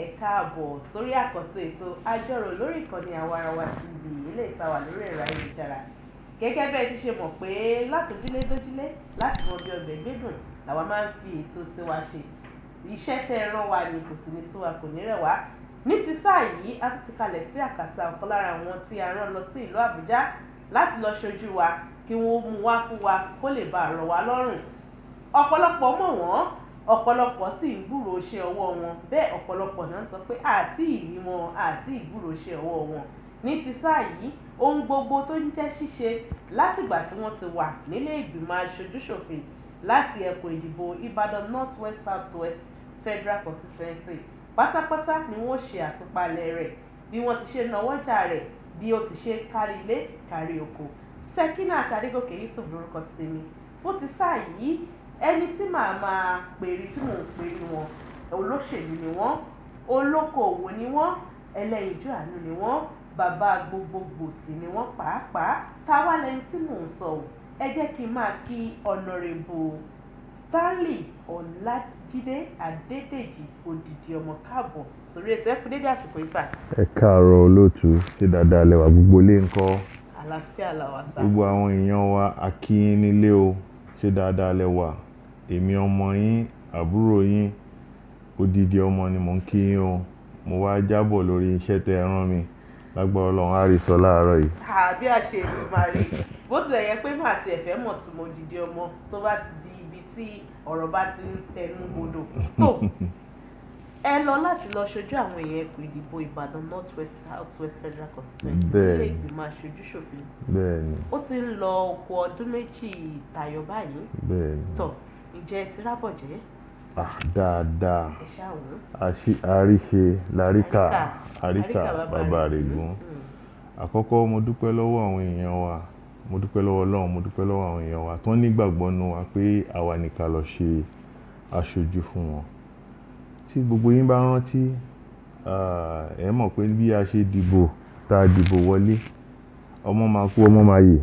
ẹ káàbọ̀ sórí àkọ́tún ètò àjọrò lórí ìkànnì Àwarawa TV ilé ìtawà lórí ẹ̀rọ ayélujára gẹ́gẹ́ bẹ́ẹ̀ ti ṣe mọ̀ pé láti ojúlé dójúlé láti mọ bí ọbẹ̀ gbẹ́dùn làwa máa ń fi ètò tiwa ṣe iṣẹ́ tẹ́ ẹ rán wa ni kò sì ní sí wa kò ní rẹ̀ wá ní ti sáà yìí a ti kalẹ̀ sí àkàtà ọ̀kan lára àwọn tí a rán lọ sí ìlú Àbújá láti lọ ṣojú wa kí wọ́n mú wá fún wa kó lè bá rọ̀ wá lọ́rùn ọ̀pọ̀lọpọ̀ mọ̀ wọ́n ọ̀pọ̀lọpọ̀ sì ń gbúròó ṣe ọwọ́ wọn bẹ́ẹ̀ ọ̀pọ̀lọpọ̀ náà sọ pé àti ìrí wọn àti ìgbúròó ṣe ọwọ́ wọn ní ti sáà yìí ohun gbogbo tó ń jẹ́ ṣíṣe látìgbà tí wọ́n ti wà nílé ìgbìmọ̀ aṣojúṣòfin láti ẹkùn ìdìbò Ìbàdàn North West South West Federal Constituency pátápátá ni wọ́n ṣe àtúpalẹ̀ rẹ̀ bí wọ́n ti ṣe nawọ́jà rẹ̀ bí ó ti ṣe kárí ilé kárí oko Sekinat Adégòkè Yusuf lórúkọ ti tèmi fún ti sáà yìí ẹni tí màá máa pèrè tí mò ń pèrè wọn olóṣèlú ni wọ́n olókoòwò ni wọ́n ẹlẹ́yinjú àánú ni wọ́n bàbá gbogbogbò sì ni wọ́n pàápàá táwa lẹni tí mò ń sọ ò ẹ jẹ́ kí n máa kí Honorable Stanley Ọlájídé Adédèjì Òdìdí ọmọ káàbọ̀ sórí ètò ẹkùn dédé àsìkò ìsà. Ẹ káàárọ̀ olóòtú ṣe dáadáa lẹ́wà gbogbo ilé ńkọ́. Àlàáfíà làwà sá. Gbogbo àwọn èèyàn wa akíyín nílé o ṣe dáadáa lẹ́wà èmi ọmọ yín àbúrò yín Òdìdí ọmọ ni mò ń kí yín o mo wá jábọ̀ lórí iṣẹ́ tẹ́ ẹ rán mi lágbára Ọlọ́run á rí sọ láàárọ̀ yìí. Àbí àṣẹ ìlú máa rí bó tilẹ̀ yẹ pé màá ti ẹ̀fẹ́ mọ̀ tí mo Òdìdí ọmọ tó bá ti di ibi tí ọ̀rọ̀ bá ti ń tẹnu bodò tó ẹ lọ láti lọ ṣojú àwọn èèyàn ẹkùn ìdìbò Ìbàdàn North West South West Federal Constituency ilé ìgbìmọ̀ aṣojúṣòfin bẹ́ẹ̀ni ó ti ń lọ oko ọdún méjì tayọ báyìí bẹ́ẹ̀ni tó ǹjẹ́ ti rábọ̀jẹ́. Dáadáa àríṣe láríkà àríkà bàbá rẹ̀ gùn. Àkọ́kọ́ mo dúpẹ́ lọ́wọ́ àwọn èèyàn wa mo dúpẹ́ lọ́wọ́ Ọlọ́run mo dúpẹ́ lọ́wọ́ àwọn èèyàn wa tó nígbàgbọ́ nínú wa pé àwa nìkan lọ ṣe aṣojú fún wọn. Tí gbogbo yín bá rántí ẹ mọ̀ pé bí a ṣe dìbò tá a dìbò wọlé ọmọ máa kú ọmọ máa yè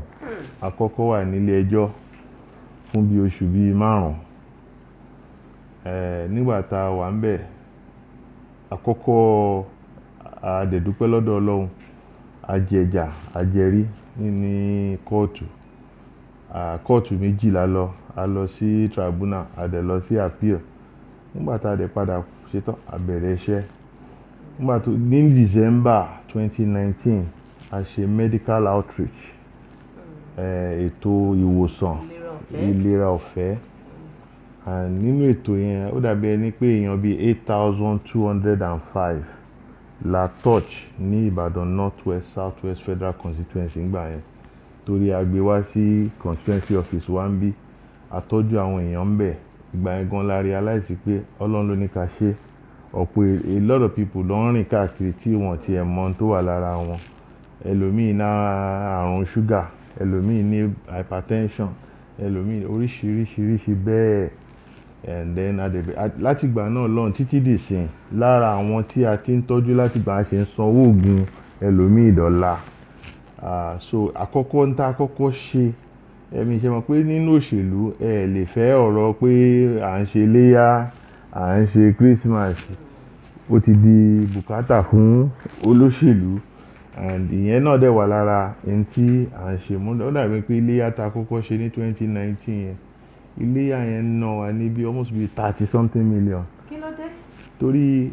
àkọ́kọ́ wà nílé ẹjọ́ fún bí oṣù bíi 5 nígbà tá a wà ń bẹ̀ àkọ́kọ́ àdẹ̀dúpẹ́ lọ́dọ̀ Ọlọ́run ajẹjà ajẹrí ní kóòtù méjì la lọ a lọ sí tribunal a dẹ̀ lọ sí appeal nígbà tá a dẹ̀ padà ṣetán a bẹ̀rẹ̀ iṣẹ́ nígbà tó ní December 2019 a ṣe medical outreach ètò ìwòsàn ìlera ọ̀fẹ́ nínú ètò yẹn ó dàbí ẹni pé èèyàn bíi 8,205 la touch ní Ìbàdàn North West South West Federal Constituency ńgbà yẹn torí a gbé wá sí constituency office wa ń bí àtọ́jú àwọn èèyàn ń bẹ̀ ìgbà yẹn gan la realize pé Ọlọ́run ló ní ká ṣe ọ̀pọ̀ a lot of people ló ń rìn káàkiri tí wọ́n ti ẹ̀ mọ̀ tó wà lára wọn ẹlòmíì ní àrùn ṣúgà ẹlòmíì ní hypertension ẹlòmíì oríṣiríṣi bẹ́ẹ̀ and then látìgbà náà lọ́n títí dìsìn lára àwọn tí a ti ń tọ́jú látìgbà ṣe ń sanwó oògùn ẹlòmíì dọ́là so àkọ́kọ́ ń tá àkọ́kọ́ ṣe ẹ̀mí ṣe mọ̀ pé nínú òṣèlú ẹ lè fẹ́ ọ̀rọ̀ pé à ń ṣe iléyá à ń ṣe Christmas ó ti di bùkátà fún olóṣèlú and ìyẹn náà dẹ̀ wà lára ẹni tí à ń ṣe mú ó dàbí pé iléyá tá àkọ́kọ́ ṣe ní 2019 yẹn iléyá yẹn ná wa ní bí almost bí 30 something million. Kí ló dé? Torí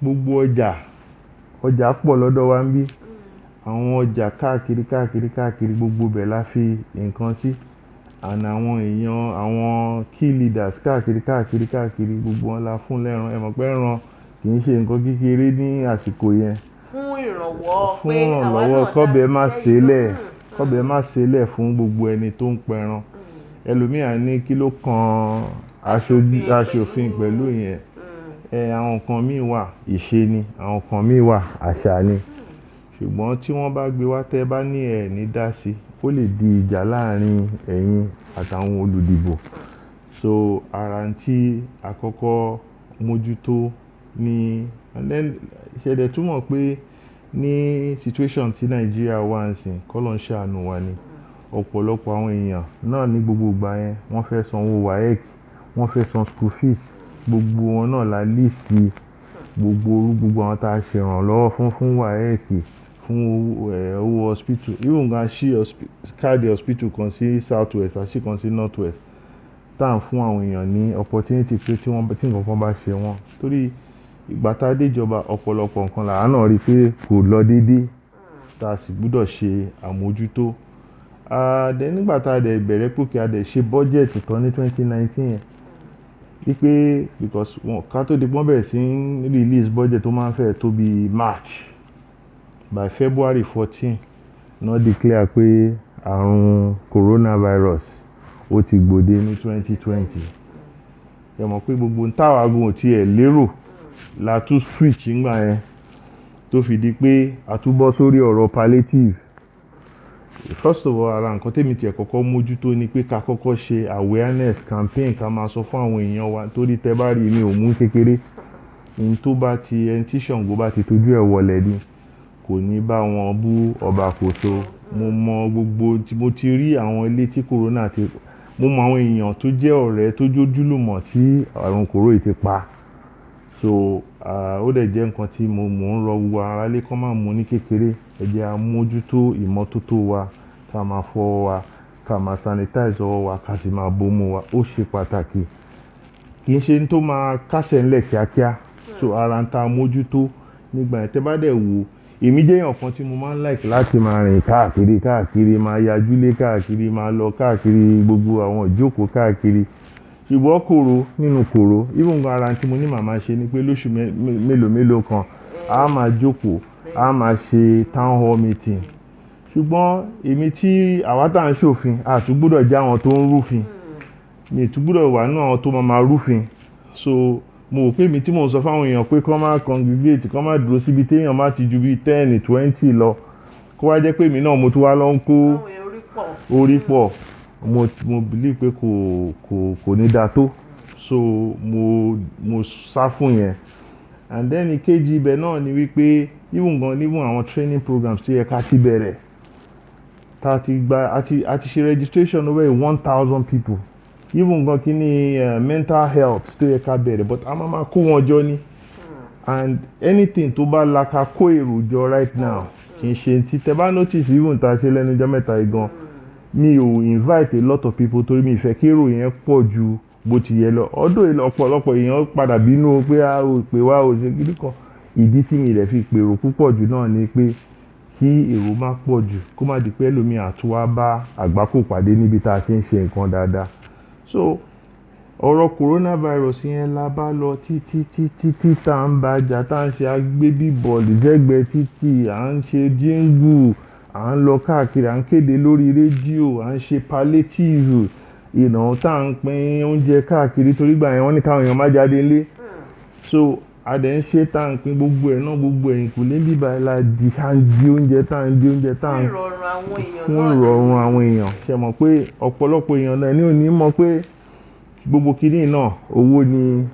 gbogbo ọjà pọ̀ lọ́dọ̀ wa ń bí àwọn ọjà káàkiri gbogbo bẹ̀ la fi nǹkan sí and àwọn èèyàn àwọn key leaders káàkiri gbogbo wọn la fún lẹ́ran ẹ mọ̀ pé ẹran kì í ṣe nǹkan kékeré ní àsìkò yẹn fún ìrànwọ́ kọ́bẹ̀ má ṣẹlẹ̀ fún gbogbo ẹni tó ń pẹran ẹlòmíà ní kí ló kan aṣòfin pẹ̀lú yẹn àwọn kan míì wà ìṣe ni àwọn kan míì wà àṣà ni ṣùgbọ́n tí wọ́n bá gbé wá tẹ́ bá ní ẹ̀ ní dá sí ó lè di ìjà láàrin ẹ̀yin àtàwọn olùdìbò so ara tí àkọ́kọ́ mójútó ní and then ṣẹ̀dẹ̀ túmọ̀ pé ní situation tí Nàìjíríà wà ń sìn kọ́lọ̀ ń ṣàánú wa ni ọ̀pọ̀lọpọ̀ àwọn èèyàn náà ní gbogbo ìgbà yẹn wọ́n fẹ́ sanwó WAEC wọ́n fẹ́ san school fees gbogbo wọn náà la list gbogbo àwọn tá a ṣe ìrànlọ́wọ́ fún wáyẹ̀kì fún owó hospital even gan káàdì hospital kan sí south west àṣì kan sí north west tá à ń fún àwọn èèyàn ní opportunity pé tí nǹkan kan bá ṣe wọ́n torí ìgbà tá a déjọba ọ̀pọ̀lọpọ̀ nǹkan làá náà rí i pé kò lọ déédéé tá a sì gbúdọ̀ ṣe àmójútó nígbà tá a dẹ̀ bẹ̀rẹ̀ pòkè a dẹ̀ ṣe bọ́jẹ̀tì tán ní 2019 yẹn wípé because ká tó di pọ́n bẹ̀rẹ̀ sí release budget tó máa ń fẹ́ tó bí March by February 14 náà declare pé àrùn coronavirus ó ti gbòde ní 2020 ẹ mọ̀ pé gbogbo táwàgùn ò tiẹ̀ lérò la tún switch ńgbà yẹn tó fi di pé a tún bọ́ sórí ọ̀rọ̀ palliative. First of all ara nǹkan tèmi tiẹ̀ kọ́kọ́ mójútó ni pé ká kọ́kọ́ ṣe awareness campaign ká máa sọ fún àwọn èèyàn wa torí tẹ́ bá rí mi ò mú kékeré ní tó bá ti ẹni tí Ṣàngó bá ti tójú ẹ̀ wọlé ni kò ní bá wọn bú ọba Kòso. Mo mọ gbogbo mo ti rí àwọn ilé tí corona ti mo mọ àwọn èèyàn tó jẹ́ ọ̀rẹ́ tó jójúlùmọ̀ tí àrùn kòró yìí ti pa so ó dẹ̀ jẹ́ nǹkan tí mo ń rọ gbogbo ara lé kọ́ máa mú ní kékeré ẹ jẹ́ a mójútó ìmọ́tótó wa ká máa fọwọ́ wa ká máa sanitize ọwọ́ wa ká sì máa bomú wa ó ṣe pàtàkì kì í ṣe tó máa kásẹ̀ ńlẹ̀ kíákíá so ara ń ta mójútó nígbà yẹn tẹ́ bá dẹ̀ wò èmi jẹ́ èèyàn kan tí mo máa ń like láti máa rìn káàkiri máa yajúlé káàkiri máa lọ káàkiri gbogbo àwọn ìjókòó káàkiri ṣùgbọ́n kòró nínú kòró even ara tí mo ní màmá ṣe ni pé lóṣù mélòó kan a máa jókòó a máa ṣe town hall meeting ṣùgbọ́n èmi tí àwa tá à ń ṣòfin àtúgbúdọ̀ jẹ́ àwọn tó ń rúfin mi ìtúgbúdọ̀ wà nínú àwọn tó máa rúfin so mo rò pé mi tí mo sọ fáwọn èèyàn pé kọ́ máa congregate kọ́ máa dúró síbi téèyàn máa ti ju bíi 10 20 lọ kó wá jẹ́ pé èmi náà mo tún wá lọ ń kó orí pọ̀ mo believe pé kò ní dáa tó so mo sá fún yẹn and then ìkejì ibẹ̀ náà ni wípé even àwọn training programs tó yẹ ká ti bẹ̀rẹ̀ tá a ti ṣe registration over 1,000 people even gan kí ni mental health tó yẹ ká bẹ̀rẹ̀ but a máa kó wọn jọ ni and anything tó bá la ká kó èrò jọ right now kì í ṣe ti tẹ bá notice even tá a ṣe lẹ́nu ọjọ́ mẹ́ta yìí gan mi ò invite a lot of people torí mi ìfẹ́ kí èrò yẹn pọ̀ ju bó ti yẹ lọ ọdún ọ̀pọ̀lọpọ̀ èèyàn padà bínú pé a ò pè wá ò ṣe gidi kan ìdí tí mi rẹ̀ fi pèrò púpọ̀ jù náà ni pé kí èrò má pọ̀ jù kó má di pé ẹlòmíì àtúwá bá àgbákò pàdé níbi tá a ti ń ṣe nǹkan dáadáa so ọ̀rọ̀ coronavirus yẹn la bá lọ títí tá à ń bàjá tá à ń ṣe agbébí bọ́ọ̀lù jẹ́gbẹ́ títì à ń ṣe jíngù à ń lọ káàkiri à ń kéde lórí rédíò à ń ṣe palliative tá à ń pín oúnjẹ káàkiri torí gbà yẹn wọ́n ní káwọn èèyàn má jáde ńlé so a dẹ̀ ń ṣe tá à ń pín gbogbo ẹ̀ náà gbogbo ẹ̀yìn kò lè bíbá ẹ̀ la di à ń di oúnjẹ tá à ń di oúnjẹ tá à ń fún ìrọ̀rùn àwọn èèyàn ṣe mọ̀ pé ọ̀pọ̀lọpọ̀ èèyàn náà ní òní mọ̀ pé gbogbo kìíní náà owó ni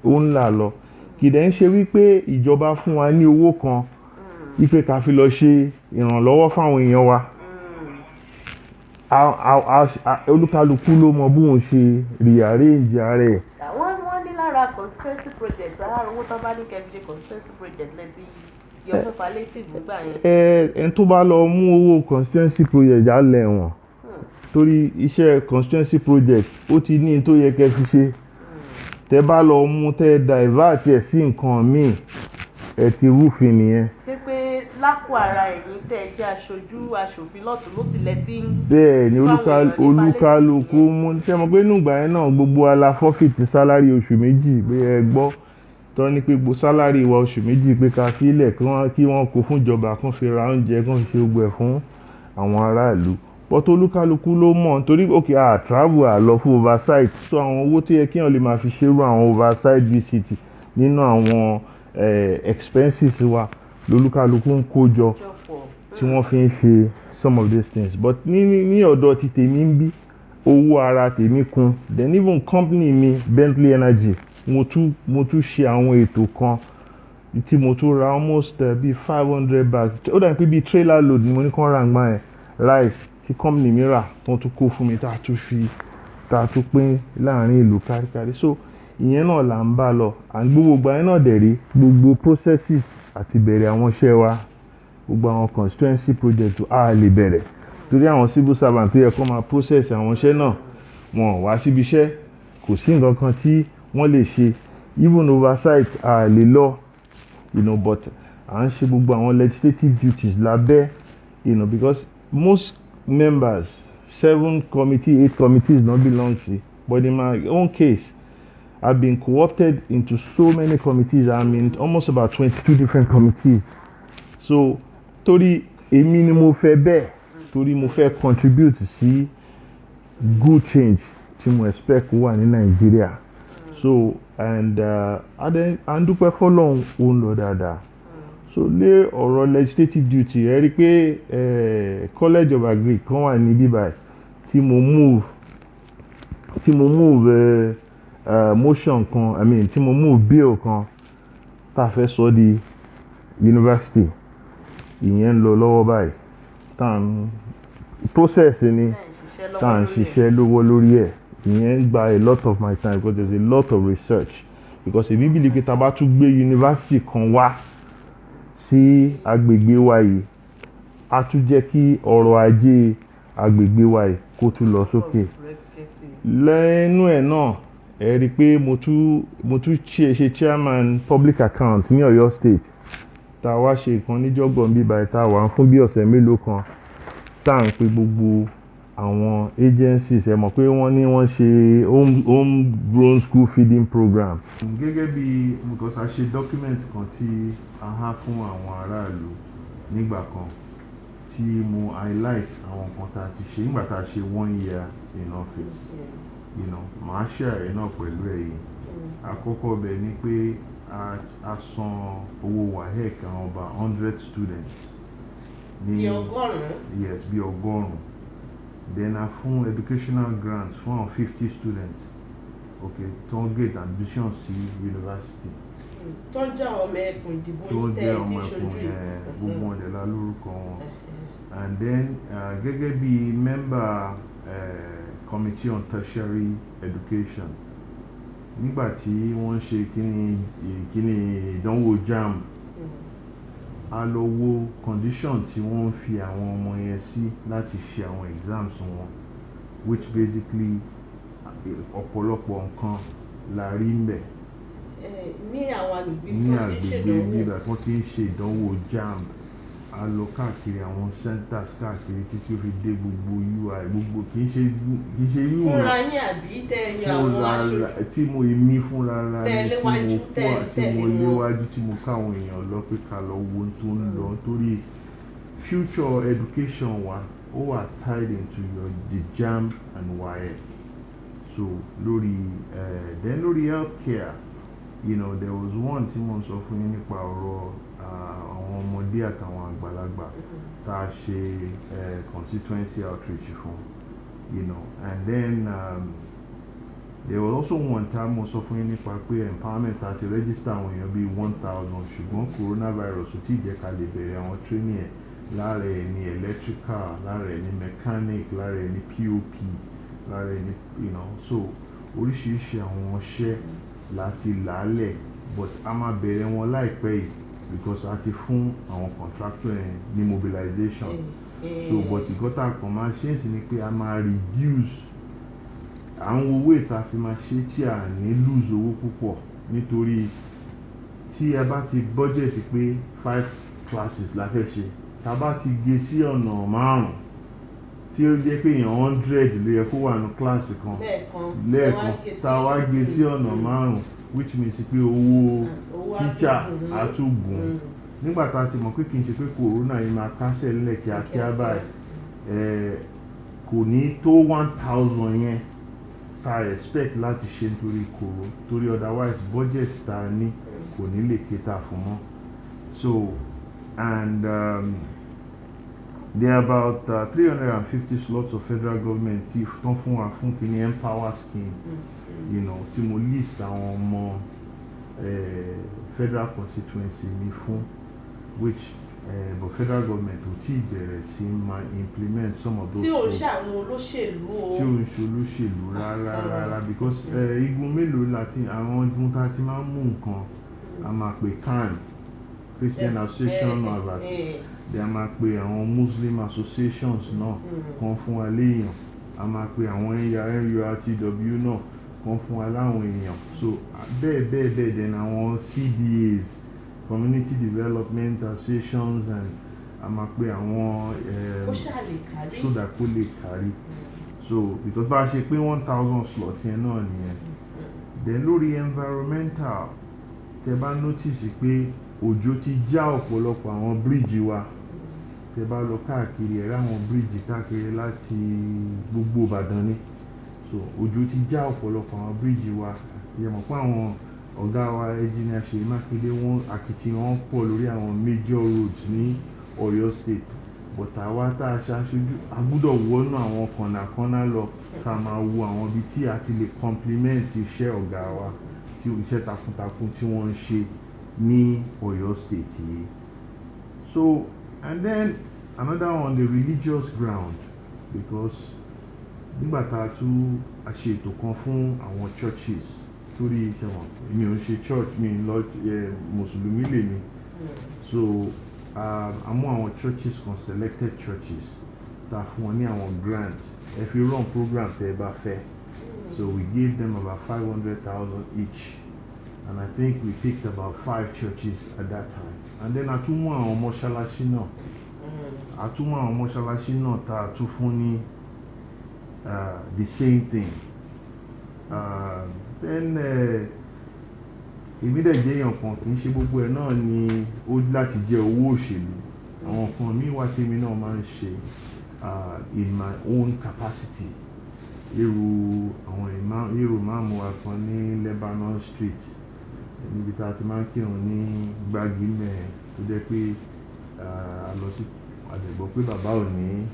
ó ń là lọ kì í dẹ̀ ń ṣe wípé ìjọba fún wa ní owó kan wípé ká fi lọ ṣe ìrànlọ́wọ́ fáwọn èèyàn wa olúkálukú ló mọ bóun ṣe rearrange ara ẹ̀. wọ́n ní lára constituency project lára owó tó bá ní kẹ́mi ṣe constituency project lẹ́tí yọ fún palliative nígbà yẹn. ẹn tó bá lọ mú owó constituency project á lẹ̀ wọ̀n torí iṣẹ́ constituency project ó ti ní tó yẹ kẹ́ fi ṣe tẹ́ bá lọ mú tẹ́ divert ẹ̀ sí nǹkan míì ẹ ti rúfin nìyẹn. ṣé pé lápò ara ẹ̀yin tẹ́ ẹ jẹ́ aṣojú aṣòfin lọ́tún ló sì lẹ́tí ń. bẹ́ẹ̀ ni olúkálukú mú ṣe mọ̀ pé nígbà yẹn náà gbogbo ala fọ́fìtì sálárì oṣù méjì pé ẹ gbọ́ tọ́ ní pé gbogbo sálárì wa oṣù méjì pé ká fílẹ̀ kí wọ́n kó fún ìjọba kán fi ra oúnjẹ kán fi ṣe gbogbo ẹ̀ fún àwọn aráàlú bọ́tò olúkálukú ló mọ̀ nítorí òkè travel lọ fún oversight so àwọn owó tó yẹ kí wọ́n lè máa fi ṣerú àwọn oversight visit nínú àwọn expenses wa lolúkálukú ń kó jọ tí wọ́n fi ń ṣe some of these things but ní ọ̀dọ̀ ti tèmi ń bí owó ara tèmi kún then even company mi Bentley Energy mo tún ṣe àwọn ètò kan tí mo tún ra almost bíi 500 bags ó dàbí pé bíi trailer load ni mo ní kàn ra gbọ́n ẹ̀ rice tí company mi rà tó tún kó fún mi tá a tún pín láàrin ìlú káríkárí so ìyẹn náà là ń bá lọ and gbogbo ìgbà yẹn náà dẹ̀ rí gbogbo processes àti bẹ̀rẹ̀ àwọn iṣẹ́ wa gbogbo àwọn constituency project a lè bẹ̀rẹ̀ torí àwọn civil servant tó yẹ kó máa process àwọn iṣẹ́ náà wọn wá síbi iṣẹ́ kò sí nǹkan kan tí wọ́n lè ṣe even oversight a lè lọ but à ń ṣe gbogbo àwọn legislative duties lábẹ́ because most members 7 committee 8 committees no belong to, but in my own case I've been co-opted into so many committees. I'm in almost about 22 different committees. So torí èmi ni mo fẹ́ bẹ́ẹ̀ torí mo fẹ́ contribute sí good change tí mo expect wà ní Nàìjíríà. So and dúpẹ́ fọ́lọ́run ó ń lọ dáadáa. So lé ọ̀rọ̀ legislative duty ẹ rí pé College of Agri kan wà ní bíbáyìí tí mo move motion kan tí mo move bill kan tá fẹ́ sọ di university ìyẹn ń lọ lọ́wọ́ báyìí tá n process ni tá n ṣiṣẹ́ lọ́wọ́ lórí ẹ̀ ìyẹn gba a lot of my time because there's a lot of research because èmi believe pé tá bá tún gbé university kan wá sí agbègbè wa yìí a tún jẹ́ kí ọrọ̀ ajé agbègbè wa yìí kó tún lọ sókè lẹ́nu ẹ̀ náà ẹ rí i pé mo tún ṣe chairman public account ní Ọ̀yọ́ state tá a wá ṣe ìkan níjọ́gbọ̀n bíbá tá a wà fún bí ọ̀sẹ̀ mélòó kan tá à ń pe gbogbo àwọn agencies ẹ mọ̀ pé wọ́n ní wọ́n ṣe home grown school feeding program. gẹ́gẹ́ bí because a ṣe document kan tí a há fún àwọn aráàlú nígbà kan tí mo highlight àwọn nǹkan tá a ti ṣe nígbà tá a ṣe 1 year in office. Màá share náà pẹ̀lú ẹ̀yin. Àkọ́kọ́ bẹ̀ ni pé a san owó WAEC àwọn ọba 100 students. Bí ọgọ́rùn-ún? Yes, bí ọgọ́rùn-ún. Then a fún educational grants fún àwọn 50 students. Okay, tó ń get admission sí university. Tó jẹ́ ọmọ ẹkùn ìdìbò yìí tẹ́ ẹ ti ṣojú yìí. Gbogbo wọn dẹ̀ la lórúkọ wọn. And then gẹ́gẹ́ bí member Committee on Tertiary Education nígbà tí wọ́n ṣe kíní ìdánwò JAMB a lọ wo condition tí wọ́n fi àwọn ọmọ yẹn sí láti ṣe àwọn exams wọn which basically ọ̀pọ̀lọpọ̀ nǹkan la rí ń bẹ̀. Ní àwọn agbègbè nígbà tí wọ́n ti ń ṣe ìdánwò JAMB a lọ káàkiri àwọn centers káàkiri títí ó fi dé gbogbo UI gbogbo kì í ṣe UI fúnra yín àbí tẹ̀yìn àwọn aṣojú tí mo èmi fúnra ra ní tí mo léwájú tí mo káwọn èèyàn lọ pé ká lọ wo tó ń lọ nítorí future education wa ó wà tied into the JAMB and WAEC so lórí then lórí healthcare there was one tí mo sọ fún yín nípa ọ̀rọ̀ àwọn ọmọdé àtàwọn àgbàlagbà tá a ṣe constituency outreach fún and then there was also one time mo sọ fún yín nípa pé empowerment àti register àwọn èèyàn bíi 1000 ṣùgbọ́n coronavirus ò tí ì jẹ́ ká lè bẹ̀rẹ̀ àwọn training ẹ̀ lára ẹ̀ ní electrical lára ẹ̀ ní mechanic lára ẹ̀ ní POP lára ẹ̀ ní so oríṣiríṣi àwọn ọṣẹ́ láti làálẹ̀ but a máa bẹ̀rẹ̀ wọn láìpẹ́ yìí because a ti fún àwọn contractor ní mobilization so but ìgọ́ta kan máa ṣe é sí ni pé a máa reduce àwọn owó ìta fi máa ṣe tí a ní lose owó púpọ̀ nítorí tí a bá ti budget pé 5 classes la fẹ́ ṣe tá bá ti gé sí ọ̀nà 5 tí ó jẹ́ pé èèyàn 100 ló yẹ kó wà ní kíláàsì kan lẹ́ẹ̀kan tá wá gé sí ọ̀nà 5 which means pé owó teacher àtúgùn nígbà tá a ti mọ̀ pé kì í ṣe pé corona yìí máa kásẹ̀ nílẹ̀ kíákíá báyìí kò ní tó 1000 yẹn tá a expect láti ṣe nítorí kòrò torí otherwise budget tá a ní kò ní lè kéta fún mọ́ so and there are about 350 slots of federal government tí tán fún wa fún kí ni empower scheme tí mo list àwọn ọmọ federal constituency mi fún which but federal government ò tí ì bẹ̀rẹ̀ sí máa implement some of those tí ò ń ṣe àwọn olóṣèlú o. tí ò ń ṣe olóṣèlú rárá because igun mélòó láti àwọn igun tá a ti máa ń mú nǹkan a máa pè CAN Christian Association of us a máa pè àwọn Muslim associations náà kan fún wa léèyàn a máa pè àwọn NURTW náà kan fún wa láwọn èèyàn so bẹ́ẹ̀ then àwọn CDAs community development associations and a máa pè àwọn so that kó lè kárí so because bá a ṣe pé 1,000 slots yẹn náà nìyẹn then lórí environmental tẹ bá notice pé òjò ti já ọ̀pọ̀lọpọ̀ àwọn bíríìjì wa tẹ bá lọ káàkiri ẹ̀rọ àwọn bíríìjì káàkiri láti gbogbo Ìbàdàn ni so òjò ti já ọ̀pọ̀lọpọ̀ àwọn bíríìjì wa ìyẹn pé àwọn ọ̀gá wa engineer Ṣèyí Mákindé wọn akitiyan pọ̀ lórí àwọn major roads ní Ọ̀yọ́ state but àwa tá a ṣaṣojú a gbúdọ̀ wọnú àwọn kọ̀nàkọ́nà lọ ká máa wo àwọn ibi tí a ti lè compliment iṣẹ́ ọ̀gá wa tí iṣẹ́ takuntakun tí wọ́n ń ṣe ní Ọ̀yọ́ state yìí so and then another on the religious ground because nígbà tá a tún a ṣe ètò kan fún àwọn churches torí ìṣẹ̀wọ̀n mi ò ń ṣe church mi lọ mùsùlùmí lèmi so a mú àwọn churches kan selected churches tá a fún wọn ní àwọn grants ẹ fi run program tẹ ẹ bá fẹ́ so we gave them about 500,000 each and I think we picked about 5 churches at that time and then a tún mú àwọn mọ́ṣáláṣí náà tá a tún fún ní the same thing then èmi dẹ̀ jẹ́ èèyàn kan kì í ṣe gbogbo ẹ̀ náà ni ó láti jẹ́ owó òṣèlú àwọn kan mi wá tèmi náà máa ń ṣe in my own capacity irú máàmù wa kan ní Lebanon Street níbi tá a ti máa ń kírun ní Gbági mẹ́ẹ̀ tó jẹ́ pé a lọ sí àdẹ̀gbọ́ pé bàbá ò ní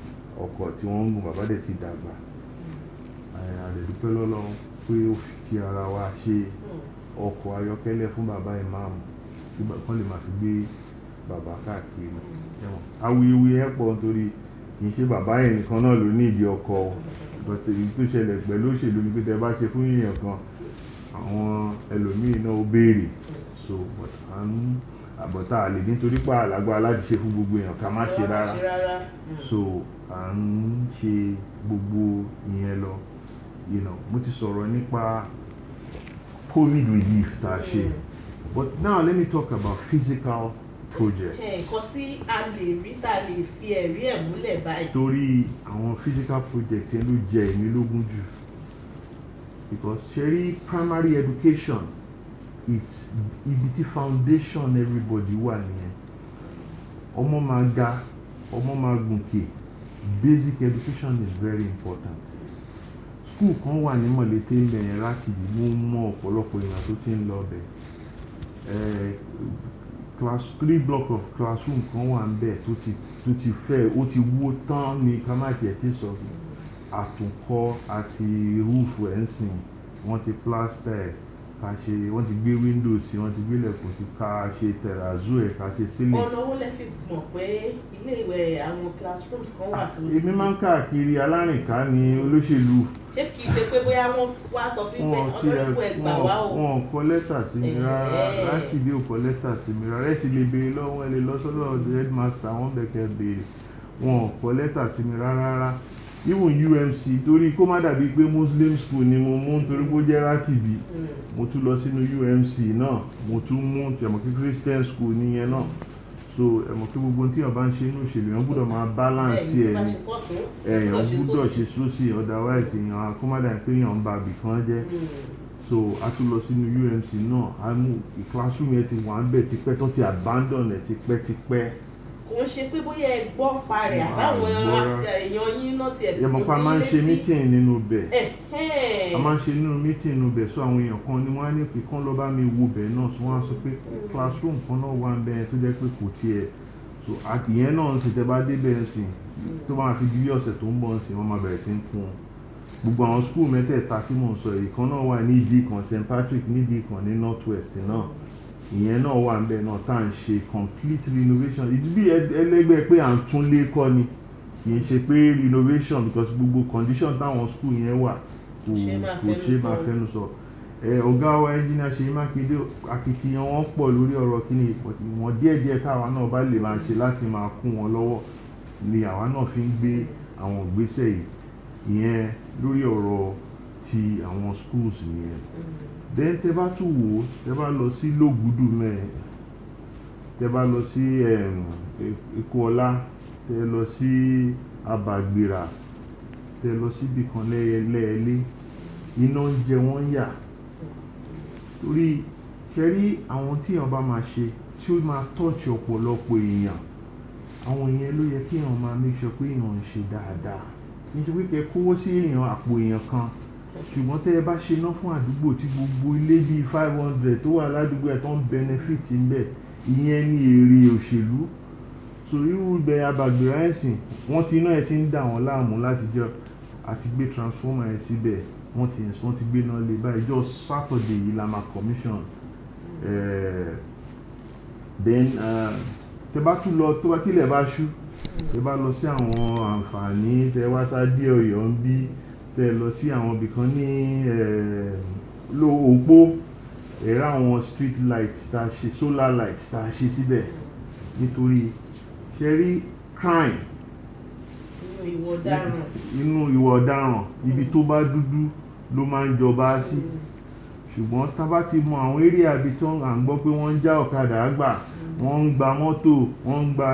ọkọ̀ tí wọ́n ń gùn bàbá dẹ̀ ti dàgbà àdẹ̀dúpẹ́ lọ́lọ́run pé ó fi ti ara wa ṣe ọkọ̀ ayọ́kẹ́lẹ́ fún bàbá ìmáàmù kán lè máa fi gbé bàbá káàkiri ẹ̀wọ̀n awuyewuye ẹ̀ pọ̀ nítorí kì í ṣe bàbá yẹn nìkan náà ló ní ìdí ọkọ̀ èyí tó ṣẹlẹ̀ pẹ̀lú òṣèlú ni pé tẹ bá ṣe fún èèyàn kan àwọn ẹlòmíín náà ó béèrè so àbọ̀tá àlè nítorí pé àlágbára láti ṣe fún gbogbo èèyàn ká má ṣe rárá so à ń ṣe gbogbo ìyẹn lọ mo ti sọ̀rọ̀ nípa COVID relief tá a ṣe but now let me talk about physical projects. nǹkan tí a lè rí tá a lè fi ẹ̀rí ẹ̀ múlẹ̀ báyìí. torí àwọn physical projects yẹn ló jẹ èmi lógún jù because ṣẹ́rí primary education it's ibi tí foundation everybody wà nìyẹn ọmọ máa ga ọmọ máa gùnkè basic education is very important. School kan wà ní Mọ̀lété ńbẹ̀ láti ìlú mọ́ ọ̀pọ̀lọpọ̀ èèyàn tó ti ń lọ bẹ̀ class 3 block of classroom kan wà ńbẹ̀ tó ti fẹ́ ó ti wó tán ní kámáàtì ẹ̀ tí sọ àtúnkọ́ àti rúùfù ẹ̀ ń sìn wọ́n ti plaster ẹ̀ ká ṣe wọ́n ti gbé windows sí wọ́n ti gbé lẹ̀kùn sí ká ṣe tẹ̀ràzú ẹ̀ ká ṣe sílẹ̀. ọ̀nà owó lẹ fi mọ̀ pé ilé ìwé àwọn classrooms kan wà tó. èmi máa ń káàkiri alárìnká ní olóṣèlú. ṣé kì í ṣe pé bóyá wọ́n wá sọ fún pé ọlọ́run ẹgbà wá o. wọn kọ lẹ́tà sí mi rárá láti bí ò kọ lẹ́tà sí mi rárá ẹ ti lè béèrè lọ́wọ́ ẹ lè lọ sọ́dọ̀ headmaster wọn bẹ̀kẹ́ béèrè wọn kọ lẹ́tà sí mi rárá even UMC torí kó má dàbí pé Muslim school ni mo mú nítorí kó jẹ́ rátìbí mo tún lọ sínú UMC náà mo tún mú ẹ̀mọ̀kí Christian school nìyẹn náà so ẹ̀mọ̀kí gbogbo tí èèyàn bá ń ṣe inú òṣèlú èèyàn gbọ́dọ̀ máa balance ẹ̀ ní èèyàn gbọ́dọ̀ ṣe sósì otherwise èèyàn kó má dàbí pé èèyàn ń ba ibì kan jẹ́ so a tún lọ sínú UMC náà a mú classroom yẹn ti wà ń bẹ̀ tipẹ́ tó ti abandon ẹ̀ tipẹ́tipẹ́. kò ń ṣe pé bóyá ẹ gbọ́ parẹ́ àbáwọn èèyàn yín náà ti ẹ̀fọ́ sí létí. yẹmọ̀pá máa ń ṣe meeting nínú bẹ̀ a máa ń ṣe nínú meeting nínú bẹ̀ so àwọn èèyàn kan ni wọ́n á ní pé kán lọ bá mi wo bẹ̀ náà so wọ́n á sọ pé classroom kan náà wà ń bẹ̀ tó jẹ́ pé kò tiẹ̀ so ìyẹn náà ń sìn tẹ́ bá débẹ̀ ń sìn tó máa fi di bí ọ̀sẹ̀ tó ń bọ̀ ń sìn wọ́n máa bẹ̀rẹ̀ sí ń kún gbogbo àwọn school mẹ́tẹ̀ẹ̀ta tí mò ń sọ èyí kan náà wà ní ìdí kan St Patrick ní ìdí kan ní North West náà ìyẹn náà wà níbẹ̀ náà tá à ń ṣe complete renovation ìdí bí ẹlẹ́gbẹ́ pé à ń tún lé kọ́ ni kì í ṣe pé renovation because gbogbo condition táwọn school yẹn wà kò ṣe máa fẹnu sọ ọ̀gá wa engineer Ṣèyí Mákindé akitiyan wọn pọ̀ lórí ọ̀rọ̀ kíní ìwọ̀n díẹ̀díẹ̀ táwa náà bá lè máa ṣe láti máa kún wọn lọ́wọ́ ni àwa náà fi ń gbé àwọn ìgbésẹ̀ yìí ìyẹn lórí ọ̀rọ̀ ti àwọn schools yẹn then tẹ bá tún wò tẹ bá lọ sí Lógùdù mẹ́ẹ̀ tẹ bá lọ sí Èkóọlá tẹ lọ sí Abàgbèrà tẹ lọ síbi kan lẹ́ẹ̀lé iná ń jẹ wọ́n yà torí ṣẹ́rí àwọn tí èèyàn bá máa ṣe tí ó máa tọ́ọ̀ṣì ọ̀pọ̀lọpọ̀ èèyàn àwọn èèyàn ló yẹ kí èèyàn máa make sure pé èèyàn ń ṣe dáadáa ní ṣe pé kẹ́ kówó sí èèyàn àpò èèyàn kan ṣùgbọ́n tẹ́ ẹ bá ṣe ná fún àdúgbò tí gbogbo ilé bíi 500 tó wà ládùúgbò ẹ̀ tó ń benefit ń bẹ̀ ìyẹn ní èrè òṣèlú so irú ibẹ̀ Abàgbèrà ẹ̀sìn wọ́n ti iná ẹ̀ ti ń dà wọ́n láàmú látijọ́ àti gbé transformer ẹ̀ síbẹ̀ wọ́n ti gbé náà lé báyìí jọ Saturday yìí la máa commission then tẹ́ bá tún lọ tó bá tilẹ̀ bá ṣú tẹ́ bá lọ sí àwọn àǹfààní tẹ́ wá sáde Ọ̀yọ́ ń bí tẹ́ lọ sí àwọn ibìkan ní Òpó ẹ̀rọ àwọn street lights tá a ṣe solar lights tá a ṣe síbẹ̀ nítorí ṣe rí crime inú ìwà ọ̀daràn ibi tó bá dúdú ló máa ń jọba sí ṣùgbọ́n tá bá ti mọ àwọn area ibi tó à ń gbọ́ pé wọ́n ń já ọ̀kadà gbà wọ́n ń gba mọ́tò wọ́n ń gba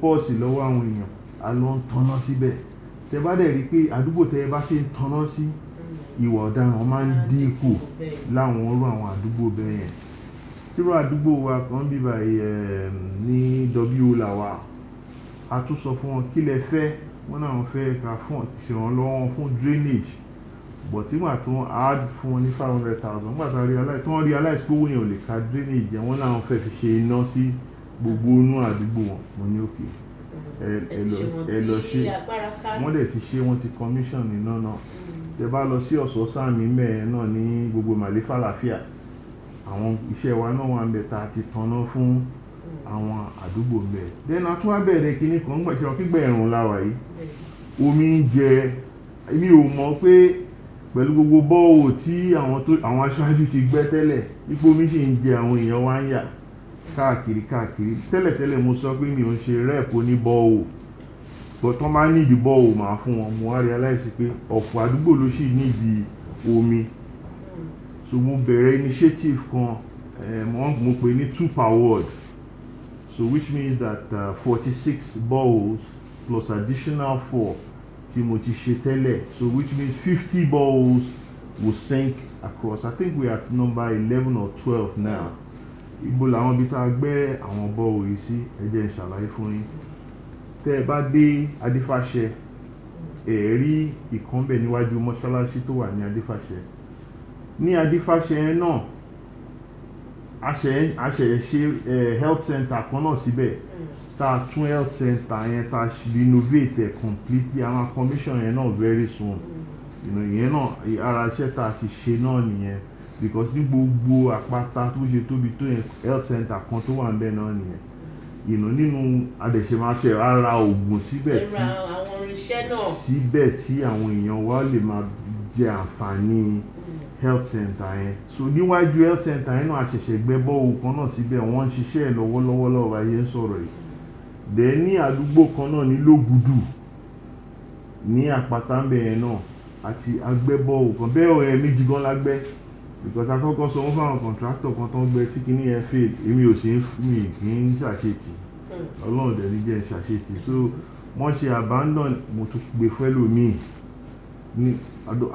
pọ́ọ̀sì lọ́wọ́ àwọn èèyàn a lọ ń tanná síbẹ̀ tẹ bá dẹ̀ rí pé àdúgbò tẹ bá ti ń tanná sí ìwà ọ̀daràn máa ń dínkù láwọn orú àwọn àdúgbò bẹ́ẹ̀ yẹn irú àdúgbò wa kan bí báyìí ní W làwà a tún sọ fún wọn kí lẹ fẹ́ wọ́n náà wọ́n fẹ́ ká fún ìṣèrànlọ́wọ́ fún drainage but nígbà tó wọ́n add fún wọn ní 500,000 nígbà tó wọ́n realize pé owó yẹn ò lè ka drainage wọ́n náà wọ́n fẹ́ fi ṣe iná sí gbogbo inú àdúgbò wọn mo ní òkè ẹ lọ ṣe wọ́n dẹ̀ ti ṣe wọ́n ti commission iná náà tẹ bá lọ sí Ọ̀sọ́sàmì mẹ́ẹ̀ náà ní gbogbo Màlẹ́fà Láfíà àwọn iṣẹ́ wa náà wà ń bẹ̀ tá a ti tanná fún àwọn àdúgbò mẹ́ẹ̀ then a tún wá bẹ̀rẹ̀ kíní kan nígbà tí wọ́n kígbà ẹ̀rùn láwà yìí omi ń jẹ èmi ò mọ̀ pé pẹ̀lú gbogbo bọ́ọ̀wò tí àwọn aṣáájú ti gbẹ́ tẹ́lẹ̀ ipò omi ṣì ń jẹ àwọn èèyàn wá ń yà káàkiri tẹ́lẹ̀tẹ́lẹ̀ mo sọ pé mi ò ń ṣe rẹ́ẹ̀pù ní bọ́ọ̀wò but wọ́n bá nídìí bọ́ọ̀wò máa fún wọn mo wá realize pé ọ̀pọ̀ àdúgbò ló ṣì nídìí omi so mo bẹ̀rẹ̀ initiative kan mo pè ní 2 per ward so which means that 46 boreholes plus additional 4 tí mo ti ṣe tẹ́lẹ̀ so which means 50 boreholes will sink across I think we are at number 11 or 12 now ibo làwọn ibi tá a gbẹ́ àwọn borehole yìí sí ẹ jẹ́ n ṣàlàyé fún yín tẹ́ ẹ bá dé Adífàṣẹ ẹ rí ìkànbẹ̀ níwájú mọ́ṣáláṣí tó wà ní Adífàṣẹ ní Adífàṣẹ náà a ṣe ṣe health center kan náà síbẹ̀ tá a tún health center yẹn tá a renovate completely àwọn commission yẹn náà very soon ìyẹn náà ara iṣẹ́ tá a ti ṣe náà nìyẹn because ní gbogbo àpáta tó ṣe tóbi tó yẹn health center kan tó wà ń bẹ̀ náà nìyẹn nínú adẹ̀ṣemáṣe ara oògùn síbẹ̀ tí àwọn èèyàn wa lè máa jẹ àǹfààní health center yẹn so níwájú health center yẹn náà a ṣẹ̀ṣẹ̀ gbẹ́ bọ́ọ̀wù kan náà síbẹ̀ wọ́n ń ṣiṣẹ́ lọ́wọ́lọ́wọ́ ayé ń sọ̀rọ̀ yìí dẹ̀ ní àdúgbò kan náà ní Lógùdù ní àpáta ń bẹ̀ yẹn náà àti agbẹ́ bọ́ọ̀wù kan bẹ́ẹ̀ ọ̀rẹ́ méjì gan lágbẹ́ because akọ́kọ́ sọ wọ́n fáwọn contractor kan tó ń gbẹ́ tí kìíní yẹn fail èmi ò sí mi kì í ṣàṣetì Ọlọ́run dẹ̀ ní jẹ́ ṣàṣetì so wọ́n ṣe abandon mo tún gbé fẹ́lòmíì ní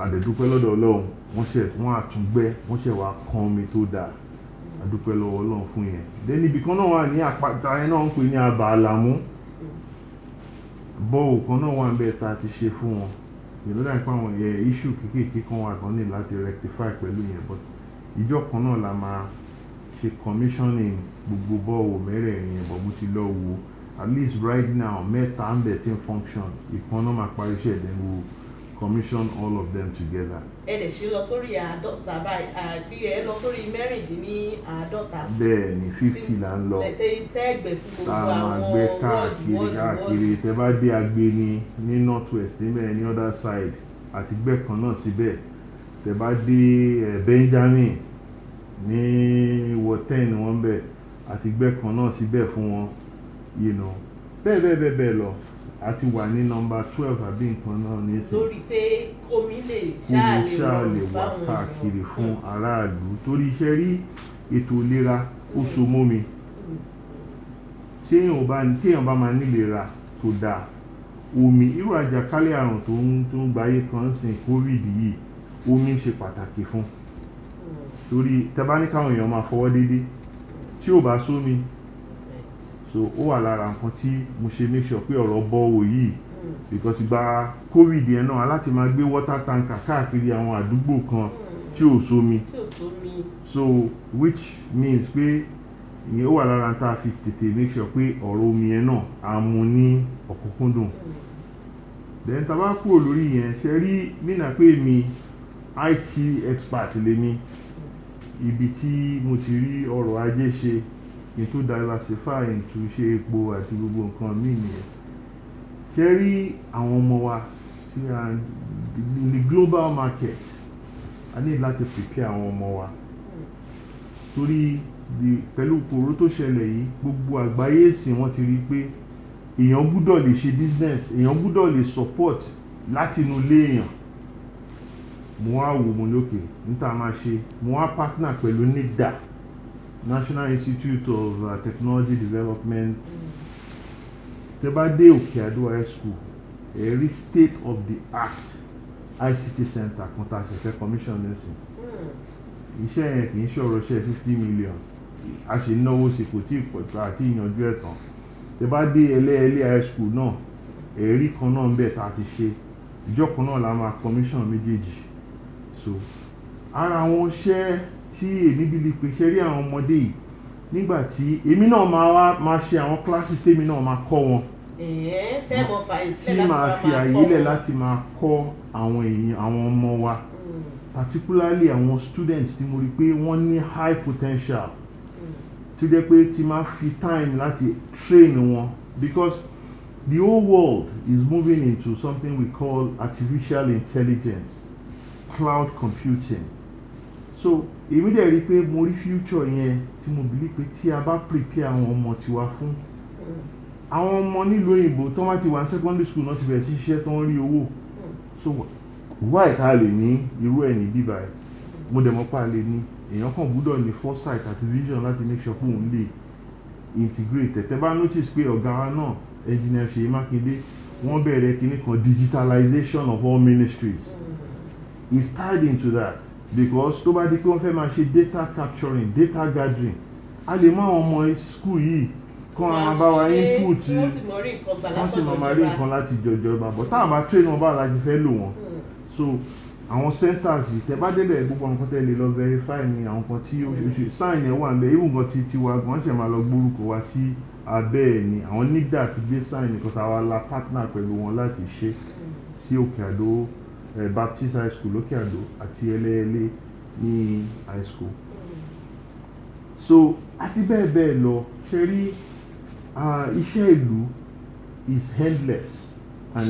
àdẹ̀dúpẹ́ lọ́dọ̀ Ọlọ́run wọ́n àtúngbẹ́ wọ́n ṣe wá kan omi tó dáa àdúpẹ́ lọ́wọ́ Ọlọ́run fún yẹn then ibì kan náà wà ní àpáta yẹn náà ń pè ní Abà Àlàmú bọ́ọ̀ kan náà wà ń bẹ́ẹ̀ tá a ti ṣe fún wọn ìlúdà nípa àwọn issue kéékèèké kan wà kan ní láti rectify pẹ̀lú yẹn but ìjọ kan náà la máa ṣe commissioning gbogbo bọ́ọ̀ mẹ́rẹ̀ẹ̀rin yẹn but mo ti lọ wo at least right now mẹ́ta ń bẹ̀ tí ń function ìkan náà máa parí iṣẹ́ ìdẹ́wò commission all of them together. ẹ lè ṣe lọ sórí 50 báyìí ẹ lọ sórí 50. bẹ́ẹ̀ ni 50 là ń lọ tẹ́gbẹ̀ fún tá gbogbo a máa àwọn gbé káàkiri tẹ bá dé Agbeni ní north west níbẹ̀ ní other side àti gbẹ́ kan náà síbẹ̀ tẹ bá dé Benjamin ní wọ́tẹ́ẹ̀nì wọn bẹ̀ àti gbẹ́ kan náà síbẹ̀ fún wọn bẹ́ẹ̀ lọ a ti wà ní nọ́mbà 12 àbí nǹkan náà nísìnyí lórí pé omi lè ṣáà lè wà káàkiri fún aráàlú torí iṣẹ́ rí ètò ìlera ó so mọ́ mi téèyàn bá máa nílera tó dáa omi irú àjàkálẹ̀ àrùn tó ń gbayé kan sìn COVID yìí omi ṣe pàtàkì fún torí tẹ́ bá ní káwọn èèyàn máa fọwọ́ déédéé tí ò bá sómi so ó wà lára nǹkan tí mo ṣe make sure pé ọ̀rọ̀ bọ́wọ́ yìí because ìgbà COVID yẹn náà láti máa gbé water tanker káàkiri àwọn àdúgbò kan tí ò sómi so which means pé ìyẹn ó wà lára tá a fi tètè make sure pé ọ̀rọ̀ omi yẹn náà a mú ní ọ̀kúnkúndùn then tá a bá kúrò lórí yẹn ṣe rí nínà pé mi IT expert lèmi ibi tí mo ti rí ọrọ̀ ajé ṣe into diversify into ṣe epo àti gbogbo nǹkan míì nìyẹn ṣe rí àwọn ọmọ wa tí a in the global market a ní láti prepare àwọn ọmọ wa torí pẹ̀lú kòró tó ṣẹlẹ̀ yìí gbogbo àgbáyé ìsìn wọ́n ti rí pé èèyàn gbúdọ̀ lè ṣe business èèyàn gbúdọ̀ lè support láti inú ilé èèyàn mo wá wò mo lókè níta máa ṣe mo wá partner pẹ̀lú NIDA National Institute of Technology Development tẹ́ bá dé Òkè Àdó High School rí state of the art ICT center kan tá a ṣe fẹ́ commission nísìn iṣẹ́ yẹn kì í ṣọ̀rọ̀ iṣẹ́ 50 million a ṣe náwó sí kò tí ì pọ̀jù àti ìyànjú ẹ̀ tán tẹ́ bá dé ẹlẹ́ẹ̀lẹ́ high school náà ẹ̀rí kan náà ń bẹ̀ tá a ti ṣe ìjọ kan náà la máa commission méjèèjì so ara àwọn iṣẹ́ tí èmi bíi pé ṣe rí àwọn ọmọdé yìí nígbà tí èmi náà máa ṣe àwọn classes tèmi náà máa kọ́ wọn tí máa fi àyè lẹ̀ láti máa kọ́ àwọn ọmọ wa particularly àwọn students tí mo rí pé wọ́n ní high potential tó jẹ́ pé tí máa fi time láti train wọn because the whole world is moving into something we call artificial intelligence cloud computing so èmi dẹ̀ rí pé mo rí future yẹn tí mo believe pé tí a bá prepare àwọn ọmọ tiwa fún àwọn ọmọ nílùú òyìnbó tó wá ti wà ní secondary school náà ti bẹ̀rẹ̀ sí iṣẹ́ tó ń rí owó so why ká lè ní irú ẹ̀ ní bíbá ẹ̀ mo dẹ̀ mọ́ pa lè ní èèyàn kan gbúdọ̀ ní foresight àti vision láti make sure pé òun lè integrate tẹ́ bá notice pé ọ̀gá wa náà engineer Ṣèyí Mákindé wọ́n bẹ̀rẹ̀ kinní kan digitalization of all ministries it's tied into that because tó bá di pé wọ́n fẹ́ máa ṣe data capturing data gathering a lè mọ àwọn ọmọ school yìí kán àwọn bá wa input wọ́n sì máa rí nǹkan láti jọjọba but táwọn bá train wọn báwo la ti fẹ́ lò wọ́n so àwọn centers yìí tẹ́ bá débẹ̀ gbogbo àwọn kan tẹ́ lè lọ verify ni àwọn kan tí ó ṣe sign ẹ̀ wà níbẹ̀ even gan ti wa gan ṣe máa lọ gbórúkọ wa sí abẹ́ ẹ̀ ni àwọn NIDA ti gbé sign nìkan tá a wá la partner pẹ̀lú wọn láti ṣe sí Òkè Àdó Baptist High School lókè Àdó àti ẹlẹ́ẹ̀lẹ́ ní high school so àti bẹ́ẹ̀ bẹ́ẹ̀ lọ ṣe rí iṣẹ́ ìlú is endless and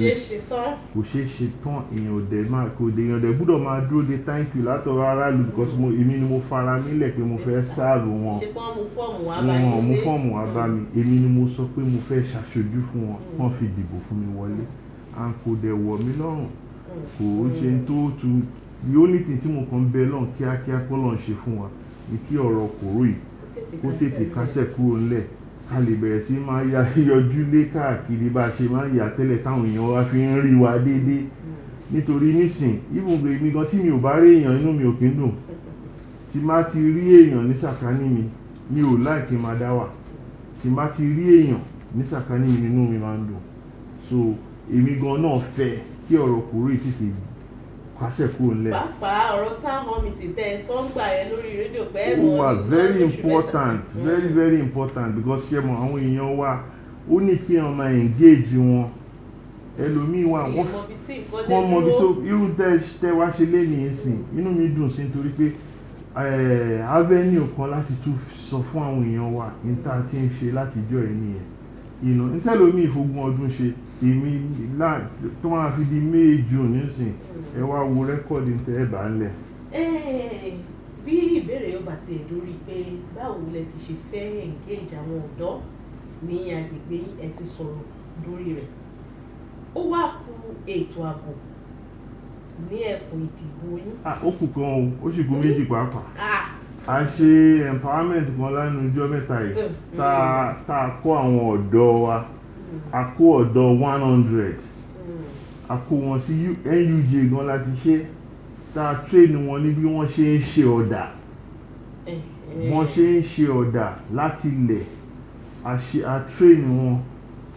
kò ṣeé ṣe tán èèyàn dẹ̀ gbúdọ̀ máa dúró de thank you látọ̀rọ̀ aráàlú because èmi ni mo fara mílẹ̀ pé mo fẹ́ sáàbù wọn wọn mú fọ́ọ̀mù wá bá mi èmi ni mo sọ pé mo fẹ́ ṣàṣojú fún wọn wọ́n fi dìbò fún mi wọlé and kò dẹ̀ wọ̀ mí lọ́rùn kò ṣe tó tu the only thing tí mo kàn bẹ lọ́n kíákíá kọ́ lọ́n ṣe fún wa ni kí ọ̀rọ̀ kòró yìí kó tètè kásẹ̀ kúrò ńlẹ̀ ká lè bẹ̀rẹ̀ sí máa yọjú lé káàkiri bá a ṣe máa yà tẹ́lẹ̀ táwọn èèyàn wa fi ń rí wa déédéé nítorí nísìn ibùgbé mi gan tí mi ò bá rí èèyàn inú mi ò kí ń dùn tí má ti rí èèyàn ní sàkání mi ò láìkí máa dá wà tí má ti rí èèyàn ní sàkání mi inú mi máa ń dùn so èmi gan náà fẹ́ kí ọ̀rọ̀ kòró yìí tètè kásẹ̀ kúrò ńlẹ̀. pàápàá ọ̀rọ̀ táwọn mi ti tẹ sọ́ngbà yẹn lórí rédíò pé ẹ̀ mọ́ ó wà very important very important because ṣe mọ̀ àwọn èèyàn wa ó ní kí wọ́n máa engage wọn ẹlòmíì wà wọ́n mọ bí tó irú tẹ́ wá ṣe lé ní ẹ̀sìn inú mi dùn sí nítorí pé avenue kan láti tún sọ fún àwọn èèyàn wa níta tí ń ṣe látijọ́ ẹ̀ nìyẹn nítẹ̀lómi ìfogún ọdún ṣe èmi tó máa fi di May June nísìn ẹ wá wo rẹ́kọ̀dì tẹ́ ẹ bá ń lẹ̀. Bí ìbéèrè yóò bá ti ẹ̀ lórí pé báwo lẹ ti ṣe fẹ́ engage àwọn ọ̀dọ́ ní agbègbè ẹ ti sọ̀rọ̀ lórí rẹ̀ ó wá kù ètò ààbò ní ẹkùn ìdìbò yín. Ó kù kan o ó sì kù méjì pàápàá a ṣe empowerment kan lánàá ọjọ́ mẹ́ta yìí tá a kó àwọn ọ̀dọ́ wa a kó ọ̀dọ́ 100 a kó wọn sí NUJ gan láti ṣe tá a train wọn ní bí wọ́n ṣe ń ṣe ọ̀dà wọ́n ṣe ń ṣe ọ̀dà láti ilẹ̀ a train wọn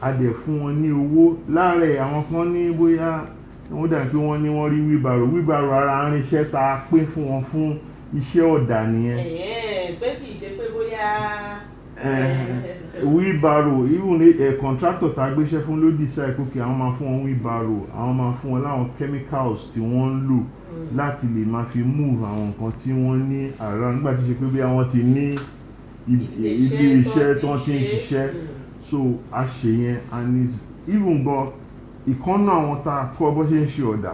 a dẹ̀ fún wọn ní owó láàrẹ̀ àwọn kan ní bóyá wọ́n dà pé wọ́n ní wọ́n rí wheelbarrow ara irinṣẹ́ tá a pín fún wọn fún iṣẹ́ ọ̀dà nìyẹn. Pé kì í ṣe pé bóyá. Wheelbarrow even contractor tá a gbéṣẹ́ fún ló decide pé àwọn máa fún wọn wheelbarrow àwọn máa fún wọn láwọn chemicals tí wọ́n ń lò láti lè máa fi move àwọn nǹkan tí wọ́n ní àrà nígbà tí ṣe pé bí àwọn ti ní ibi iṣẹ́ tó ti ń ṣiṣẹ́ so a ṣe yẹn and it's even gbọ́ ìkànnà àwọn tá a kọ́ bó ṣe ń ṣe ọ̀dà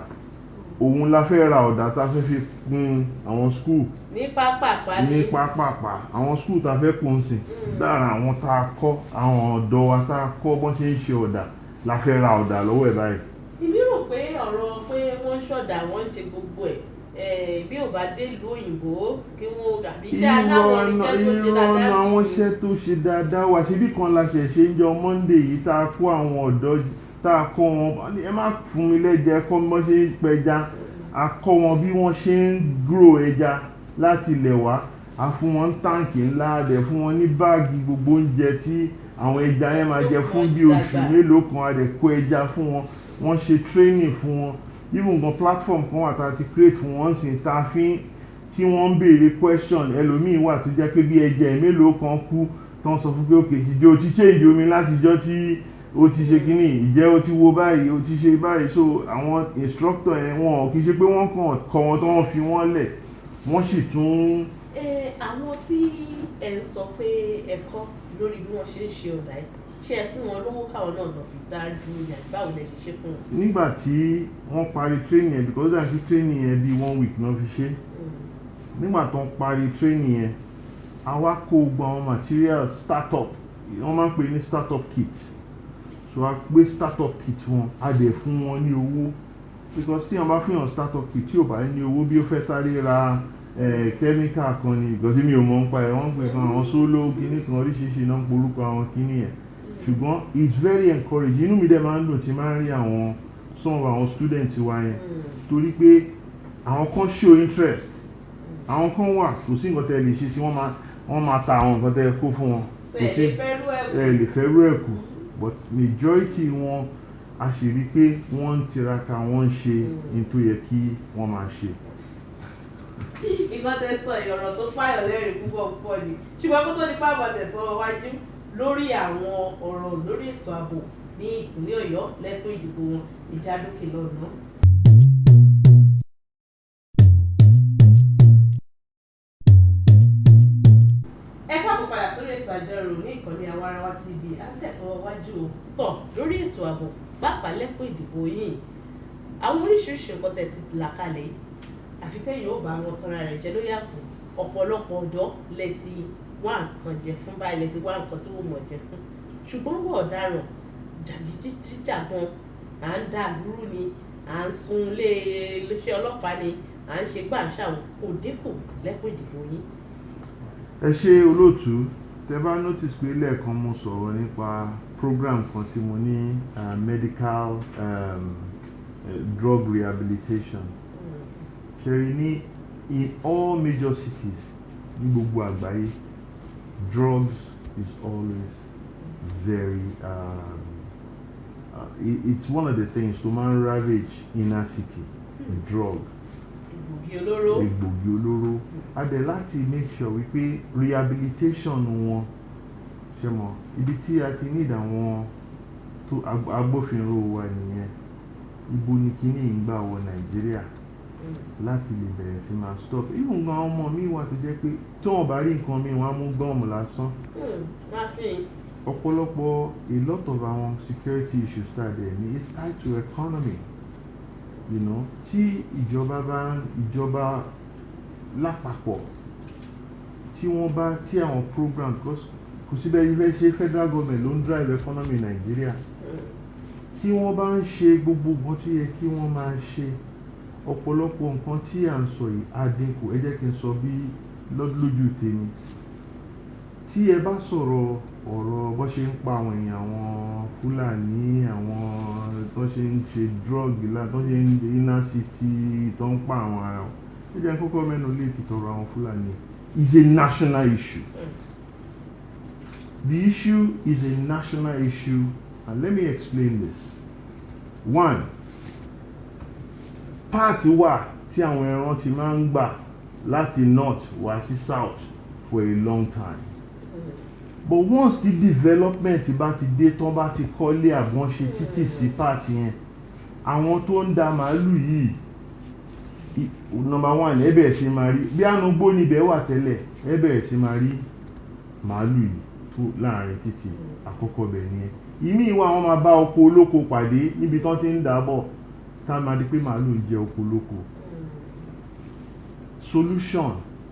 òun la fẹ́ ra ọ̀dà tá a fẹ́ fi kùn àwọn school ní pápápá àwọn school tá a fẹ́ kùn sí dára àwọn tá a kọ́ àwọn ọ̀dọ́ wa tá a kọ́ bó ṣe ń ṣe ọ̀dà la fẹ́ ra ọ̀dà lọ́wọ́ ẹ̀ báyìí. Èmi rò pé ọ̀rọ̀ pé wọ́n ṣọ̀dà wọ́n ń ṣe gbogbo ẹ̀ bí ò bá dé ìlú òyìnbó kí wọ́n àbí iṣẹ́ aláwọ̀ iṣẹ́ tó ṣe dáadáa. irọ́ àwọn iṣẹ́ tó ṣe dáadáa wà ṣebí kan la ṣẹ̀ṣẹ̀ ń jọ Monday yìí tá a kó àwọn ọ̀dọ́ tá a kọ́ wọn ẹ má fún mi lẹ́jẹ̀ kọ́ bí wọ́n ṣe ń pẹja a kọ́ wọn bí wọ́n ṣe ń grow ẹja láti ilẹ̀ wá a fún wọn táǹkì ńlá a dẹ̀ fún wọn ní báàgì gbogbo oúnjẹ tí àwọn ẹja yẹn máa jẹ fún bí oṣù mélòó kan a dẹ̀ kó ẹja fún wọn wọ́n ṣe training fún wọn even gan platform kan wà tá a ti create fún wọn sì ta fi tí wọ́n ń béèrè question ẹlòmíín wà tó jẹ́ pé bí ẹja mélòó kan kú tán sọ fún pé òkè ìjọ o ti change omi látijọ́ tí o ti ṣe kíní ìjẹ́ o ti wo báyìí o ti ṣe báyìí so àwọn instructor yẹn wọn kì í ṣe pé wọ́n kàn kọ́ wọn tó wọ́n fi wọ́n lẹ̀ wọ́n sì tún. Àwọn tí ẹ ń sọ pé ẹ̀kọ́ lórí bí wọ́n ṣe ń ṣe ọ̀dà yìí ṣé ẹ fún wọn lówó káwọn náà lọ fi dájú yàrá báwo lẹ ṣe fún wọn. nígbà tí wọ́n parí training yẹn because that training yẹn bí 1 week náà fi ṣe nígbà tó ń parí training yẹn àwa kó gbọ́ àwọn material startup wọ́n máa ń pè ní startup kit so a gbé startup kit wọn a dẹ̀ fún wọn ní owó because tí wọ́n bá fún yàn startup kit tí ò bá ní owó bí ó fẹ́ sáré ra chemical kan ni ìgbọ́sí mi ò mọ̀ ń pa ẹ̀ wọ́n pè kan àwọn sóló kíní kan oríṣiríṣi náà ń porúkọ àwọn kíní yẹn ṣùgbọ́n it's very encouraging inú mi dẹ̀ máa ń dùn tí máa ń rí àwọn some of àwọn students wa yẹn torí pé àwọn kan show interest àwọn kan wà kò sí nǹkan tẹ́ lè ṣe sí wọ́n máa ta àwọn nǹkan tẹ́ kó fún wọn kò sí lè fẹ́rù ẹ̀ kù but majority wọn a sì rí pé wọ́n ń tiraka wọ́n ń ṣe ní tó yẹ kí wọ́n máa ṣe. nǹkan tẹ́ sọ ìyọ̀rọ̀ tó pààyàn lẹ́rìn púpọ̀ ni ṣùgbọ́n kó tó ní pàbọ̀ tẹ̀sán wájú lórí àwọn ọ̀rọ̀ lórí ètò ààbò ní ìpínlẹ̀ Ọ̀yọ́ lẹ́kùn ìdìbò wọn ìjádókè lọ́nà. ẹ káàbọ̀ padà sórí ètò àjọrò ní ìkànnì Àwarawa TV àtẹ̀sọ́wájú tọ̀ lórí ètò ààbò pàápàá lẹ́kùn ìdìbò yìí àwọn oríṣiríṣi nǹkan tẹ̀ ti là kalẹ̀ yìí àfi tẹ́yìn ó bá wọn tanra rẹ̀ jẹ́ ló yàtọ̀ ọ̀pọ̀lọpọ̀ ọ̀dọ́ lẹ ti wá nǹkan jẹ fún báyìí lẹ ti wá nǹkan tí wọ́n mọ̀ jẹ fún ṣùgbọ́n wọ́n ọ̀daràn jàgídíjàgan à ń dà lúrú ni à ń sun iléeṣẹ́ ọlọ́pàá ni à ń ṣe gbàǹṣàwọn kò dínkù lẹ́kùn ìdìbò yìí. ẹ ṣe olóòtú tẹ bá notice pé lẹ́ẹ̀kan mo sọ̀rọ̀ nípa program kan tí mo ní medical drug rehabilitation ṣe rí ní in all major cities ní gbogbo àgbáyé drugs is always very it's one of the things to man ravage inner city drug egbògi olóró a dẹ̀ láti make sure wípé rehabilitation wọn ṣe mọ̀ ibi tí a ti need àwọn tó agbófinró wa nìyẹn ibo ni kíní ń gbà wọ Nàìjíríà láti lè bẹ̀rẹ̀ sí máa stop even gan ọmọ mi wà tó jẹ́ pé tí wọ́n bá rí nǹkan mi wọ́n á mú gọ́ọ̀mù lásán ọ̀pọ̀lọpọ̀ a lot of our security issues start there ni it's tied to economy you know tí ìjọba lápapọ̀ tí wọ́n bá tí àwọn program kò síbẹ̀ ilé ṣe federal government ló ń drive economy Nàìjíríà tí wọ́n bá ń ṣe gbogbo nǹkan tó yẹ kí wọ́n máa ṣe ọ̀pọ̀lọpọ̀ nǹkan tí à ń sọ yìí á dínkù ẹ jẹ́ kí n sọ bí lójú tèmi tí ẹ bá sọ̀rọ̀ ọ̀rọ̀ bó ṣe ń pa àwọn èèyàn àwọn Fúlàní àwọn tó ṣe ń ṣe drug tó ṣe ń ṣe inner city tó ń pa àwọn ará wọn ẹ jẹ́ kókó mẹ́nu lè ti tọrọ àwọn Fúlàní is a national issue. The issue is a national issue and let me explain this. One, páàtì wà tí àwọn ẹran ti máa ń gbà láti north wá sí south for a long time. But once the development bá ti dé tán bá ti kọ́lé àbọ̀n ṣe títì sí páàtì yẹn àwọn tó ń da màálù yìí number one ẹ bẹ̀rẹ̀ sí máa rí bí ànúgbó níbẹ̀ wà tẹ́lẹ̀ ẹ bẹ̀rẹ̀ sí máa rí màálù yìí tó láàrin títì àkọ́kọ́ bẹ̀ nìyẹn ìmí ìwà wọn máa bá oko olóko pàdé níbi tán ti ń dàbọ̀ tá a máa di pé màálù ń jẹ oko olóko. Solution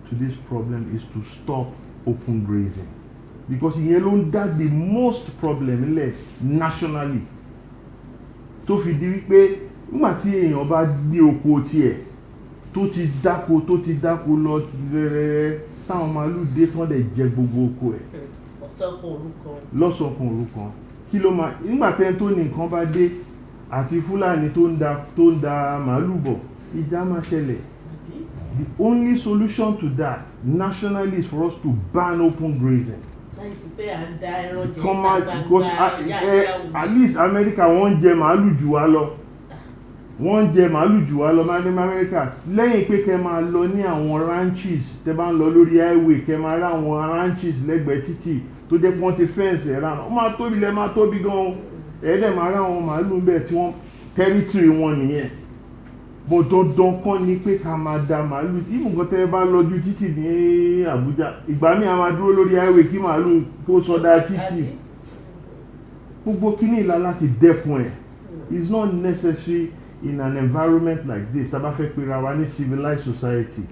to this problem is to stop open grazing because ìyẹn ló ń dá the most problem nílẹ̀ nationally tó fi di wípé nígbà tí èèyàn bá gbé oko tiẹ̀ tó ti dáko lọ rẹ́rẹ́rẹ́ táwọn màálù dé tán dẹ̀ jẹ gbogbo oko ẹ̀ lọ́sọ̀kan òrukan kí ló máa nígbà tẹ́ni tó ní nǹkan bá dé àti Fúlàní tó ń da màálù bọ̀ ìjà máa ṣẹlẹ̀. The only solution to that nationally is for us to ban open grazing. Come out because at least America wọ́n jẹ màálù jù wá lọ ní America lẹ́yìn pé kẹ́ máa lọ ní àwọn ranches tẹ́ bá ń lọ lórí highway kẹ́ máa rí àwọn ranches lẹ́gbẹ̀ẹ́ títì tó jẹ́ pé wọ́n ti fẹ́ǹsì ẹ̀ ránà ó máa tóbi gan ẹ̀ẹ́dẹ̀ máa rí àwọn màálù ń bẹ̀ tí wọ́n territory wọn nìyẹn bó dandan kọ́ ni pé ká máa da màálù even nǹkan tẹ́ bá lọ́jú títì ní Àbújá ìgbà míì a máa dúró lórí highway kí màálù tó sọdá títì gbogbo kíní ìlà láti dẹ́kun ẹ̀ it's not necessary in an environment like this tá bá fẹ́ pera wa ní civilized society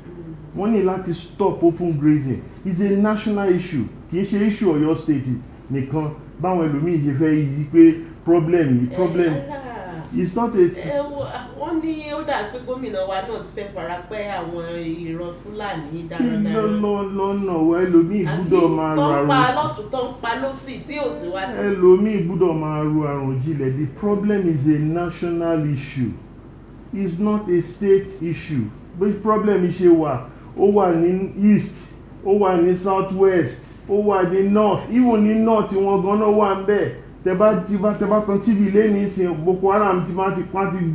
wọ́n ní láti stop open grazing it's a national issue kì í ṣe issue Ọ̀yọ́ state nìkan báwọn ẹlòmíì ṣe fẹ́ yí pé problem it's not a. wọ́n ní ó dà pé gómìnà wa náà ti fẹ́ fara pẹ́ àwọn ìran Fúlàní darandaran. lọ́nà wa ẹlòmíì gbúdọ̀ máa ro àrùn. tó ń pa lọ́tún tó ń pa lọ́sì tí ò sí wá. ẹlòmíì gbúdọ̀ máa ro àrùn jinlẹ̀ the problem is a national issue it's not a state issue but problem ṣe wà ó wà ní east ó wà ní south west ó wà ní north even ní north wọn gan náà wà ń bẹ̀ tẹ́bá kan tv lé ní ìsìn Boko Haram ti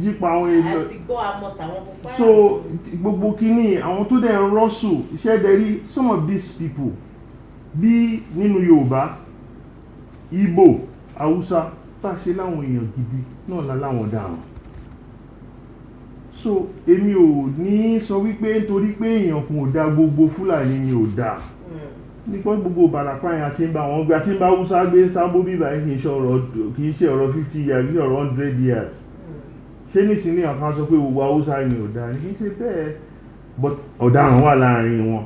jí pa àwọn èèyàn àti gbọ́ àmọ́ tàwọn Boko Haram so gbogbo kíní àwọn tó dẹ̀ ń rọ́sù iṣẹ́ dẹ̀rí some of these people bí nínú Yorùbá Ìgbò Haúsá bá ṣe láwọn èèyàn gidi náà láwọn dáhùn so èmi ò ní sọ wípé nítorí pé èèyàn kò dá gbogbo Fúlàní ni ò dá nípa gbogbo Ìbàràpá yẹn àti ń bá wọn gbé àti ń bá Haúsá gbé Sábó bíbá kì í ṣe ọ̀rọ̀ 50 years kì í ṣe ọ̀rọ̀ 100 years ṣé nísìnyí àkàn sọ pé gbogbo Haúsá ni ò dá ní kì í ṣe bẹ́ẹ̀ but ọ̀daràn wà láàrin wọn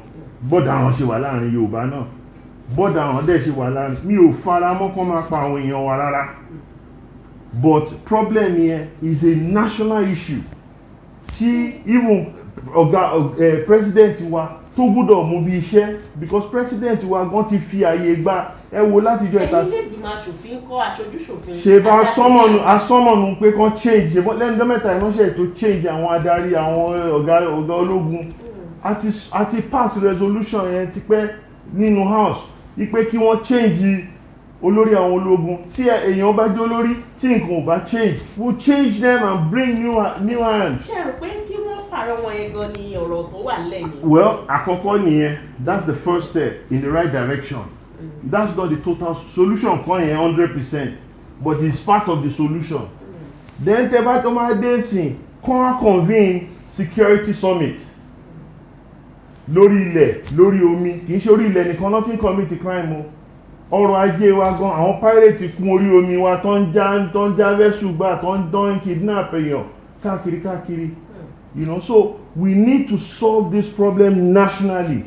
bọ́daràn ṣe wà láàrin Yorùbá náà bọ́daràn dẹ̀ ṣe wà láàrin mi ò fara mọ́ kán máa pa àwọn èèyàn wa rárá but problem yẹn is a national issue tí even president wa tó gbọ́dọ̀ mú bí iṣẹ́ because president wa gan ti fi àyè gba ẹ wo látijọ́ ìta ẹ̀yin lè gbìmọ̀ aṣòfin kọ́ aṣojú ṣòfin ṣe bá asọ́mọ̀nù pé kan change ṣe lẹ́nu mẹ́ta ìránṣẹ́ tó change àwọn adarí àwọn ọ̀gá ológun àti pass resolution yẹn ti pẹ́ nínú house wípé kí wọ́n change olórí àwọn ológun tí èèyàn bá jẹ́ olórí tí nǹkan ò bá change we'll change them and bring new hands. ṣe rò pé kí wọ́n pààrọ̀ wọn yẹn gan ni ọ̀rọ̀ tó wà lẹ́yìn. well àkọ́kọ́ nìyẹn that's the first step in the right direction that's not the total solution kan yẹn 100% but it's part of the solution. Then tẹ́ bá tó máa dé sìn kàn convene security summit lórí ilẹ̀ lórí omi, kì í ṣe orí ilẹ̀ nìkan nothing commit crime o, ọrọ̀ ajé wa gan, àwọn pirate kún orí omi wa tó ń já vessel gbà tó ń kidnap èèyàn káàkiri, you know, so we need to solve this problem nationally.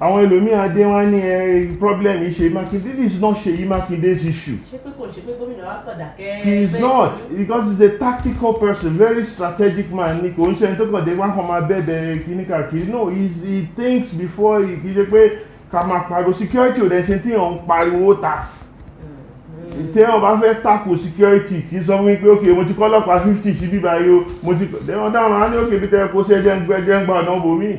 Àwọn ẹlòmíì adé wá ní problem yìí Ṣèyí Mákindé, this is not Ṣèyí Mákindé's issue. ṣé pé kò ṣe pé gómìnà wa kàn dákẹ́. He is not, because he's a tactical person, very strategic man. Ní kò ń ṣe ẹni tó kàn dé wá kàn máa bẹ̀bẹ̀ kíní káàkiri. No, he thinks before kì í ṣe pé ká máa pariwo security ò dẹ̀ ṣe tí wọ́n ń pariwo ta. Téèyàn bá fẹ́ tackle security kì í sọ fún mi pé okay mo ti kọ́ ọlọ́pàá 50 sí bíbá yìí o, mo ti dẹ́wọ́n dáhùn á ní òkè bí tẹ́ kó ṣe jẹ́ ń gba ọ̀nà bòmí.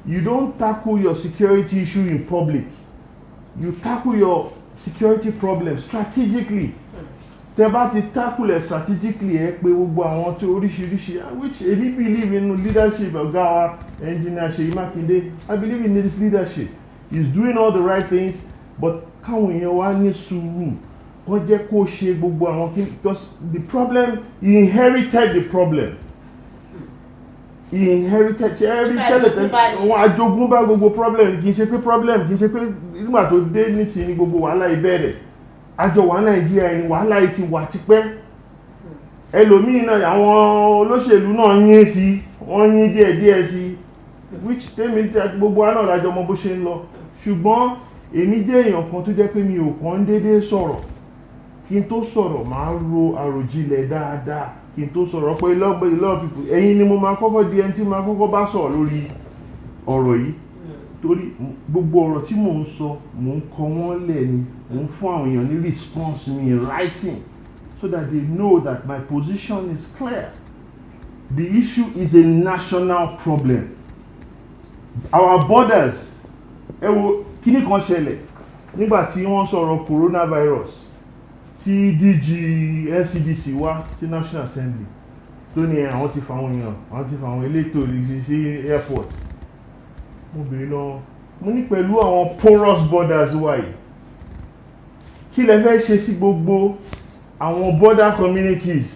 You don't tackle your security issue in public. You tackle your security problem strategically. Tẹ́ bá ti tackle it strategically ẹ pé gbogbo àwọn tó oríṣiríṣi, which èmi believe in leadership ọ̀gá wa engineer Ṣèyí Mákindé. I believe in this leadership. He's doing all the right things, but káwọn èèyàn wá ní sùúrù wọ́n jẹ́ kó ṣe gbogbo àwọn kí, because the problem, he inherited the problem. He inherited wọn àjogúnbá gbogbo problem, kì í ṣe pé problem, kì í ṣe pé nígbà tó dé nísìnyí gbogbo wàhálà ìbẹ̀rẹ̀ àjọ wà Nàìjíríà ni wàhálà yìí ti wà tipẹ́. Ẹlòmíì náà àwọn olóṣèlú náà yín sí, wọ́n yín díẹ̀díẹ̀ sí, which tèmi gbogbo wa náà lájọ mọ bó ṣe ń lọ. Ṣùgbọ́n èmi jẹ́ èèyàn kan tó jẹ́ pé mi ò kàn déédéé sọ̀rọ̀, kí n tó sọ̀rọ̀ máa ro àròjinlẹ̀ dáadáa kí n tó sọ̀rọ̀ pé ìlọ́ọ̀pìpù ẹ̀yin ni mo máa kọ́kọ́ di ẹni tí máa kọ́kọ́ bá sọ̀rọ̀ lórí ọ̀rọ̀ yìí, torí gbogbo ọ̀rọ̀ tí mò ń sọ mò ń kọ wọ́n lẹ̀ ni, mò ń fún àwọn èèyàn ní response mi in writing so that they know that my position is clear. The issue is a national problem. Our borders, ẹ wo kíní kan ṣẹlẹ̀ nígbà tí wọ́n sọ̀rọ̀ coronavirus tí DG NCDC wá sí National Assembly tó ní àwọn ti fàwọn èèyàn, àwọn ti fàwọn elétò sí airport. Mo bèèrè lọ, mo ní pẹ̀lú àwọn porous borders wa yìí kí lẹ fẹ́ ṣe sí gbogbo àwọn border communities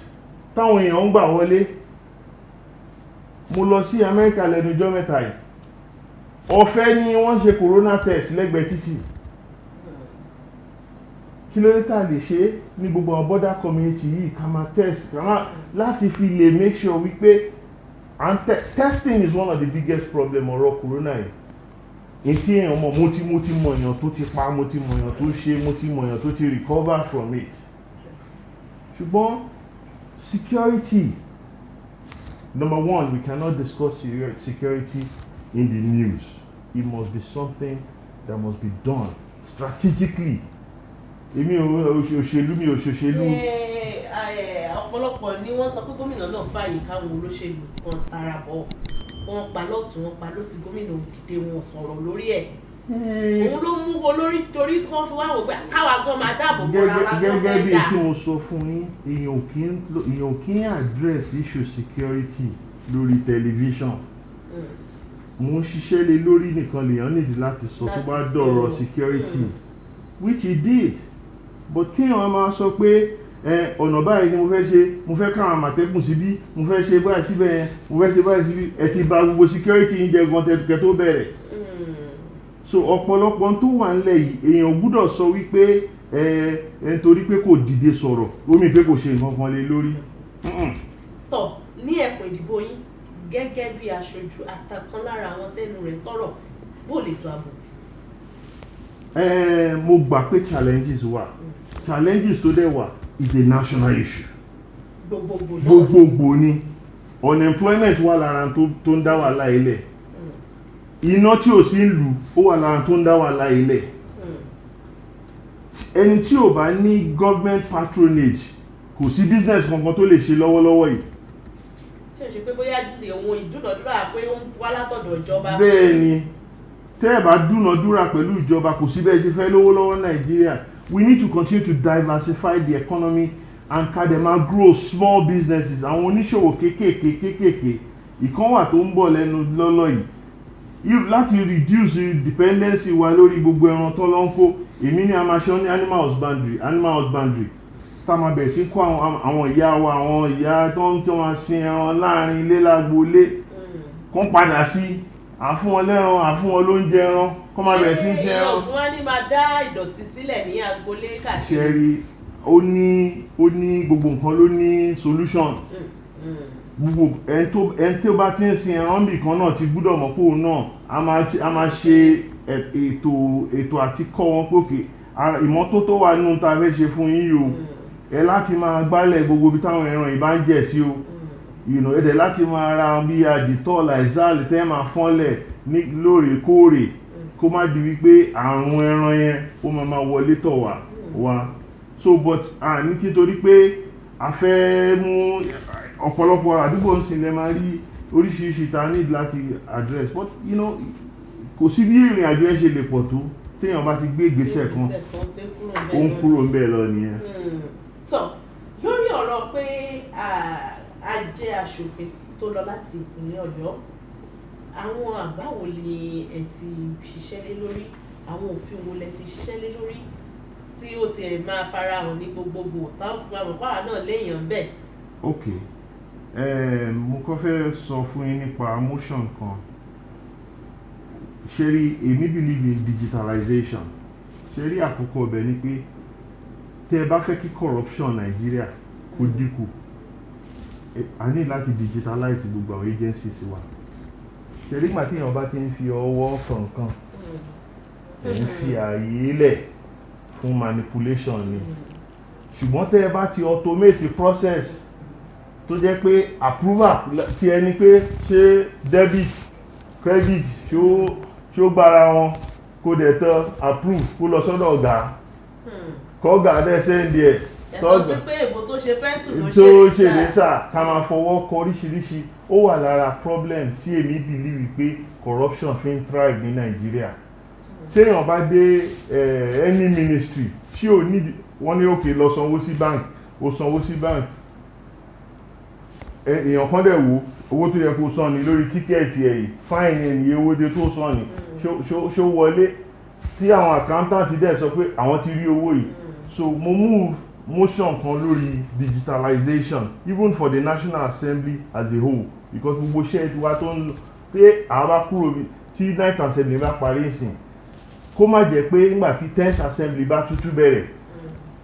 táwọn èèyàn ń gbà wọlé. Mo lọ sí Amẹ́ríkà lẹ́nu ọjọ́ mẹ́ta yìí, ọ̀fẹ́ ni wọ́n ṣe corona test lẹ́gbẹ̀ẹ́ títì. Kí ló dé tá lè ṣe ní gbogbo àwọn border community yìí ká máa test ká máa láti fi lè make sure wípé testing is one of the biggest problem ọ̀rọ̀ corona yìí. Etí èèyàn mọ̀ mo ti mọ̀ èèyàn tó ti pa, mo ti mọ̀ èèyàn tó ṣe, mo ti mọ̀ èèyàn tó ti recover from it. Ṣùgbọ́n security, number one, we cannot discuss security in the news. It must be something that must be done strategically. Èmi òṣèlú mi òṣèlú. Ọ̀pọ̀lọpọ̀ ni wọ́n sọ pé gómìnà náà fààyè káwọn olóṣèlú kan tara bọ̀, wọ́n pa lọ́tún wọ́n pa lósì, gómìnà òdìdé wọn sọ̀rọ̀ lórí ẹ̀. Òun ló mú olórí torí wọ́n fi wá wò pé káwa gan máa dáàbò bora wa gan fẹ́ dà. Gẹ́gẹ́ bí tí mo sọ fún yín, èèyàn kì í address issue security lórí television. Mo ń ṣiṣẹ́ lé lórí nìkan lèèyàn nídìí láti sọ tó bá dọ̀rọ̀ security, which he did. But kéèyàn máa sọ pé ọ̀nà báyìí ni mo fẹ́ ṣe, mo fẹ́ káwọn àmọ̀tẹ́kùn síbí, mo fẹ́ ṣe báyìí síbẹ̀ yẹn, mo fẹ́ ṣe báyìí síbí, ẹ ti bà gbogbo security ń jẹ gan tẹ̀kẹ́ tó bẹ̀rẹ̀. So ọ̀pọ̀lọpọ̀ tó wà nílẹ̀ yìí èèyàn gbúdọ̀ sọ wípé nítorí pé kò dìde sọ̀rọ̀ omi pé kò ṣe nǹkan kan lé lórí. Tọ́ ní ẹ̀kọ́ ìdìbò yín gẹ́gẹ́ bí aṣojú àtàkàn lára àwọn tẹ́nu rẹ̀ tọ́rọ̀ bó lè tó ààbò. Mo gbà pé challenges wà, challenges tó dẹ̀ wà is a national issue. Gbogbogbò ni unemployment wà lára tó ń dá wàhálà ilẹ̀, iná tí ò sí ń lù ó wà lára tó ń dá wàhálà ilẹ̀. Ẹni tí ò bá ní government patronage kò sí business kankan tó lè ṣe lọ́wọ́lọ́wọ́ yìí. Ṣé o ṣe pé bóyá ohun ìdúnàdúrà pé ó ń wá látọ̀dọ̀ ìjọba? Bẹ́ẹ̀ ni, tẹ́ ẹ bá dúnàdúrà pẹ̀lú ìjọba kò sí bẹ́ẹ̀ ṣe fẹ́ lówó lọ́wọ́ Nàìjíríà. We need to continue to diversify the economy and ká dẹ̀ máa grow small businesses. Àwọn oníṣòwò kéékèèké ìkan wà tó ń bọ̀ lẹ́nu lọ́lọ́ yìí láti reduce dependency wa lórí gbogbo ẹran tó lọ ń kó. Èmi ní a máa ṣe ní animal husbandry tá máa bẹ̀rẹ̀ sí kó àwọn ìyá wa àwọn ìyá tó ń tí wọ́n sin ẹran láàrin ilé lágboolé kó padà sí àfún wọn lẹ́ran àfún wọn lóúnjẹ ẹran kó máa bẹ̀rẹ̀ sí ṣe ẹran. ṣé ìyọ̀ tí wọ́n ní máa dá ìdọ̀tí sílẹ̀ ní agboolé káàkiri. ṣẹ́rí ó ní gbogbo nǹkan ló ní solution. Gbogbo ẹni tó bá ti ń sin ẹran bì kan náà ti gbúdọ̀ mọ̀ pé òun náà a máa ṣe ètò àti kọ́ wọn pókè ìmọ́tótó wà nínú tá a fẹ́ ṣe fún yín o ẹ láti máa gbálẹ̀ gbogbo ibi táwọn ẹran yìí bá ń jẹ̀ sí o ẹ̀dẹ̀ láti máa ra bí àdìtọ́ làìsáàlì tẹ́ máa fọ́nlẹ̀ ní lóòrèkóòrè kó má di wípé àrùn ẹran yẹn ó máa wọlé tọ̀ wá so but ní títorí pé a fẹ́ mú ọ̀pọ̀lọpọ̀ àdúgbò ń sin lẹ́ máa rí oríṣiríṣi ta need láti address but kò sí bí ìrìn àjò ẹ ṣe lè pọ̀ tó téèyàn bá ti gbé ìgbésẹ̀ kan ó ń kúrò ńbẹ̀ lọ nìyẹn. tọ́ lórí ọ̀rọ̀ pé a jẹ́ aṣòfin tó lọ láti ìpínlẹ̀ Ọ̀yọ́ àwọn àbá wo ni ẹ ti ṣiṣẹ́ lé lórí àwọn òfin wo lẹ ti ṣiṣẹ́ lé lórí tí ó ti máa farahàn ní gbogbogbò táwọn fún àwọn pàrọ̀ náà léèyàn bẹ́ẹ̀. ok mo kọ́ fẹ́ sọ fún yín nípa motion kan ṣe rí èmi believe in digitalization ṣe rí àkókò ọbẹ̀ ni pé tẹ́ ẹ bá fẹ́ kí corruption Nàìjíríà kó dínkù a ní láti digitalize gbogbo àwọn agencies wa ṣe rí gbà tí èèyàn bá ti ń fi ọwọ́ kọ̀ọ̀kan ẹ̀ ń fi ààyè lẹ̀ fún manipulation ni ṣùgbọ́n tẹ́ ẹ bá ti automate process tó jẹ́ pé approval ti ẹni pé ṣé debit credit ṣó gbára wọn kó dẹ̀ tán approve kó lọ sọ́dọ̀ ọ̀gá kọ́gà dẹ̀ sẹ́ndì ẹ̀ sọ́dọ̀ sí pé èbò tó ṣe pẹ́ńsù tó ṣe lè sà ká máa fọwọ́ kọ oríṣiríṣi ó wà lára problem tí èmi believe pé corruption fi ń thrive ní Nàìjíríà téèyàn bá dé any ministry tí ò ní wọ́n ní òkè lọ sanwó sí bank ó sanwó sí bank èèyàn kan dẹ̀ wo owó tó yẹ kó san ní lórí tíkẹ́ẹ̀tì ẹ̀yìn fáìnì ẹ̀yìn owó dé tó san ní ṣó wọlé tí àwọn accountant dẹ̀ sọ pé àwọn ti rí owó yìí so mo move motion kan lórí digitalization even for the National Assembly as a whole because gbogbo iṣẹ́ tiwa tó ń lò pé àwọn bá kúrò tí 9th assembly bá parí ìsìn kó má jẹ́ pé nígbà tí 10th assembly bá tútú bẹ̀rẹ̀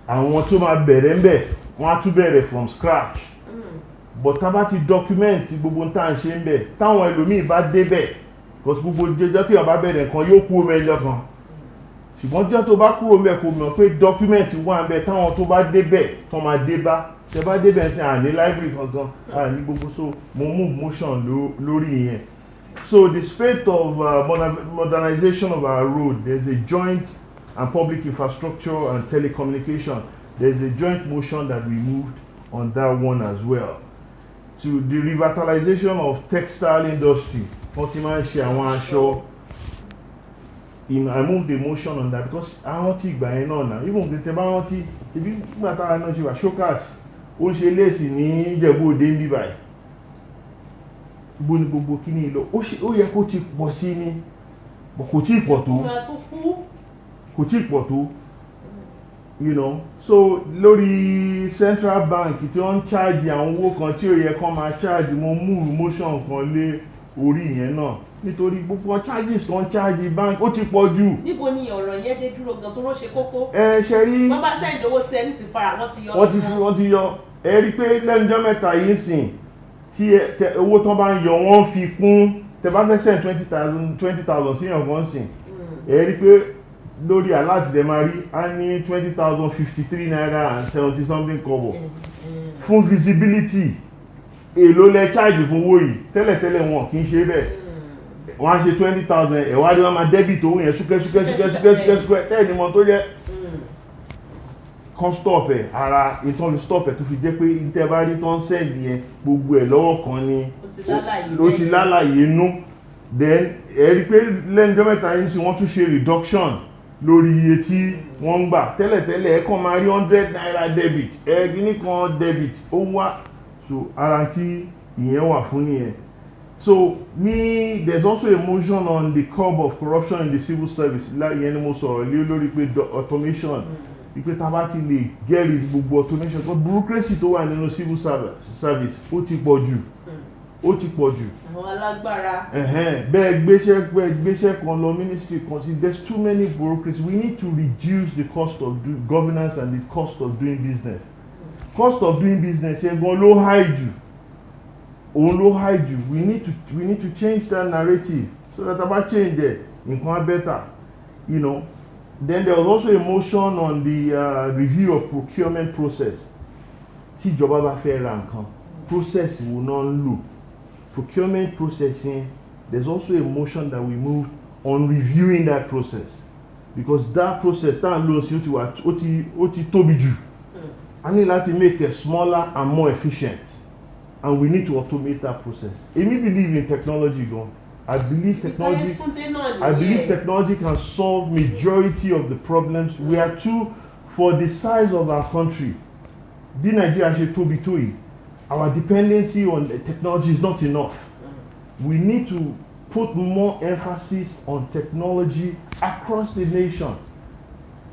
àwọn tó máa bẹ̀rẹ̀ ń bẹ̀ wọ́n á tún bẹ̀rẹ̀ from scratch but tá bá ti document gbogbo ń tà ń ṣe ń bẹ̀ táwọn ẹlòmíì bá débẹ̀ because gbogbo jẹjọ́ tí wọ́n bá bẹ̀rẹ̀ nǹkan yóò kú mẹ́jọ kan ṣùgbọ́n jẹ́ tó bá kúrò mẹ́ kó mọ̀ pé document wà ń bẹ̀ táwọn tó bá débẹ̀ tó máa dé bá tẹ bá débẹ̀ ṣe àní library kankan àní gbogbo so mo move motion lórí yẹn. So the spate of modernization of our road, there's a joint and public infrastructure and telecommunication. There's a joint motion that we moved on that one as well. To the revitalization of textile industry, I moved the motion on that because I want to buy now. Even the Tebanti, if you got showcase, ó ń ṣe léèsì ní Ìjẹ̀bú Òde ń bí báyìí. Gbogbo kíní lọ ó yẹ kó ti pọ̀ sí ní kò tí pọ̀ tó so lórí Central Bank tí wọ́n ń charge àwọn owó kan tí ó yẹ kán máa charge mo mú motion kan lé orí yẹn náà nítorí gbogbo charges kan charge bank ó ti pọ̀ jù. Níbo ni ọ̀rọ̀ yẹn dé dúró gan tó rọ́ ṣe kókó. Ṣe rí wọ́n bá sẹ́yìn owó sí ẹni sì fara wọ́n ti yọ ẹ rí pé lẹ́nujọ́ mẹ́ta yìí sìn tí owó tán bá ń yọ wọ́n fi kún tẹ bá fẹ́ send 20,000 sí ọ̀gán sìn ẹ rí pé lórí alert dẹ̀ máa rí a ní 20,053 naira and 70 something kobo fún visibility èló lẹ charge fún owó yìí tẹ́lẹ̀tẹ́lẹ̀ wọn kì í ṣe bẹ́ẹ̀ wọ́n á ṣe 20,000 ẹ̀wádìí wọ́n máa debit owó yẹn ṣúkẹ́ tẹ́ẹ̀ ni mo tó jẹ́ kan stop ẹ̀ ara ìtàn fi stop ẹ̀ tó fi jẹ́ pé ìtẹ́ bá rí tán sẹ́ẹ̀lì yẹn gbogbo ẹ̀ lọ́wọ́ kan ni ló ti lálàyé nú then ẹ rí pé lẹ́nujọ́ mẹ́ta yìí sí wọ́n tún ṣe reduction lórí iye tí wọ́n ń gbà tẹ́lẹ̀tẹ́lẹ̀ ẹ kàn máa rí 100 naira debit gíní kan debit ó wá so ara tí ìyẹn wà fún nìyẹn. So there's also a motion on the curb of corruption in the civil service ìyẹn ni mo sọ̀rọ̀ lé lórí pé automation wípé tá a bá ti lè get rid gbogbo automation but bureaucracy tó wà nínú civil service ó ti pọ̀ jù ó ti pọ̀ jù. àwọn alágbára. bẹ́ẹ̀ gbéṣẹ́ kan lọ ministry kan sí there's too many bureaucracy we need to reduce the cost of governance and the cost of doing business. Cost of doing business yẹn gan ló high jù òun ló high jù we need to change that narrative so that about change there nǹkan á better you know. Then there was also a motion on the review of procurement process tí ìjọba bá fẹ́ ra nǹkan process wo náà ń lò procurement processing there's also a motion that we moved on reviewing that process because that process tá à ń lò sí ó ti tóbi jù. I need to make it smaller and more efficient and we need to automate that process. Èmi believe in technology gan. I believe technology can solve majority of the problems. We are too, for the size of our country, bí Nigeria ṣe tóbi tó yìí, our dependency on technology is not enough. We need to put more emphasis on technology across the nation.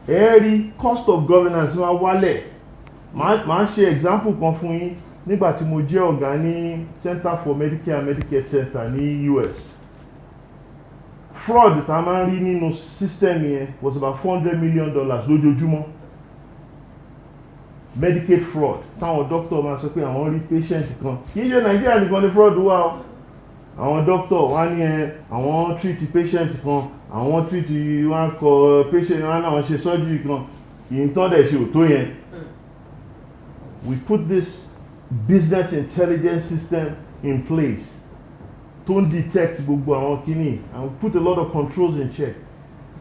Every cost of governance máa wálẹ̀. Màá ṣe example kan fún yín nígbà tí mo jẹ́ ọ̀gá ní Center for Medicare and Medicaid Center ní US. Fraud tá a máa ń rí nínú system yẹn was about $400 million lójoojúmọ́. Medicaid fraud táwọn doctor máa sọ pé àwọn rí patient kan kì í ṣe Nàìjíríà nìkan ní fraud wà o. Àwọn doctor wá ní àwọn treat patient kan àwọn treat wọn kọ patient wọn náà ṣe surgery kan kì í tán dẹ̀ ṣe ò tó yẹn. We put this business intelligence system in place to detect gbogbo àwọn kìíní and we put a lot of controls in check.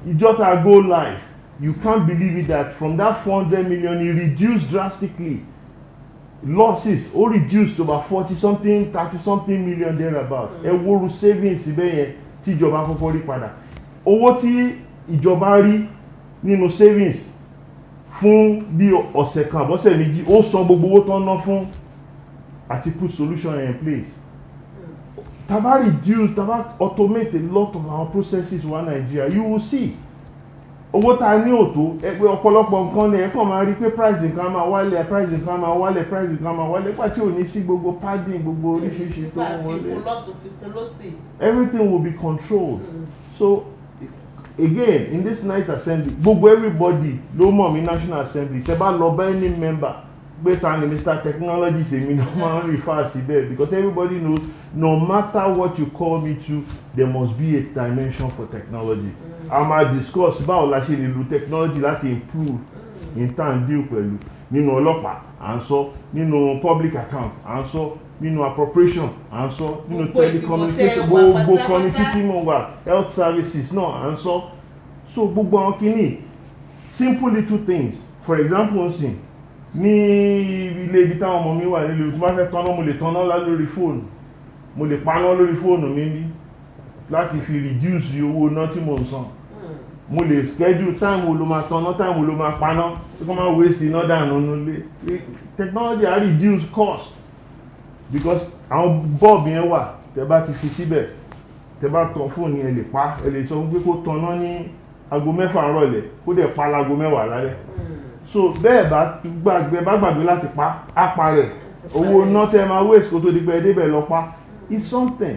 Ìjọta go live, you can't believe it that from that 400 million it reduced drastically. Losses all reduced to about 40 something, 30 something million thereabout. Ẹ wo savings ibẹ̀ yẹn tí ìjọba kọ́kọ́ rí padà. Owó tí ìjọba rí nínú savings fún bí ọ̀sẹ̀ kan àbọ̀sẹ̀ méjì ó san gbogbo owó tó ń ná fún àti put solution in place. Taba reduce, taba automate a lot of our processes in Nigeria, you will see. Owó tá a ní òtó ẹgbẹ́ ọ̀pọ̀lọpọ̀ nǹkan ni ẹ̀kọ́ máa rí pé price nǹkan máa wálẹ̀ price nǹkan máa wálẹ̀ price nǹkan máa wálẹ̀ pàtí ò ní sí gbogbo padding gbogbo oríṣiríṣi tó ń wọlé. Everything will be controlled. So again in this night assembly gbogbo everybody ló mọ̀ mí National Assembly tẹ́ bá lọ bá any member gbé ta ni Mr. Technology èmi náà máa ń refer sí bẹ́ẹ̀ because everybody knows no matter what you call me to there must be a dimension for technology. A máa discuss báwo la ṣe lè lo technology láti improve in time deal pẹ̀lú nínú ọlọ́pàá à ń sọ nínú public account à ń sọ nínú appropriation à ń sọ nínú telecommunication gbogbo connectivity mọ̀ wà health services náà à ń sọ so gbogbo àwọn kìíní simple little things for example nsìn ní ilé ibi táwọn ọmọ mi wà nílùú tí wọ́n fẹ́ tanná mo lè tanná lórí fóònù mo lè paná lórí fóònù mi ní láti fi reduce owó iná tí mo ń san mo lè schedule time wo ló máa tanná time wo ló máa paná tí kò máa waste iná dànù nílé technology á reduce cost because àwọn bulb yẹn wà tẹ́ bá ti fi síbẹ̀ tẹ́ bá tan fóònù yẹn lè pa ẹ lè sọ pé kó tanná ní aago 6 rọ̀lẹ́ kó dẹ̀ pa láago 10 lálẹ́ so bẹ́ẹ̀ bá gbàgbé láti pa á pa rẹ̀ owó iná tẹ́ máa waste kó tó di pé ẹ débẹ̀ lọ pa it's something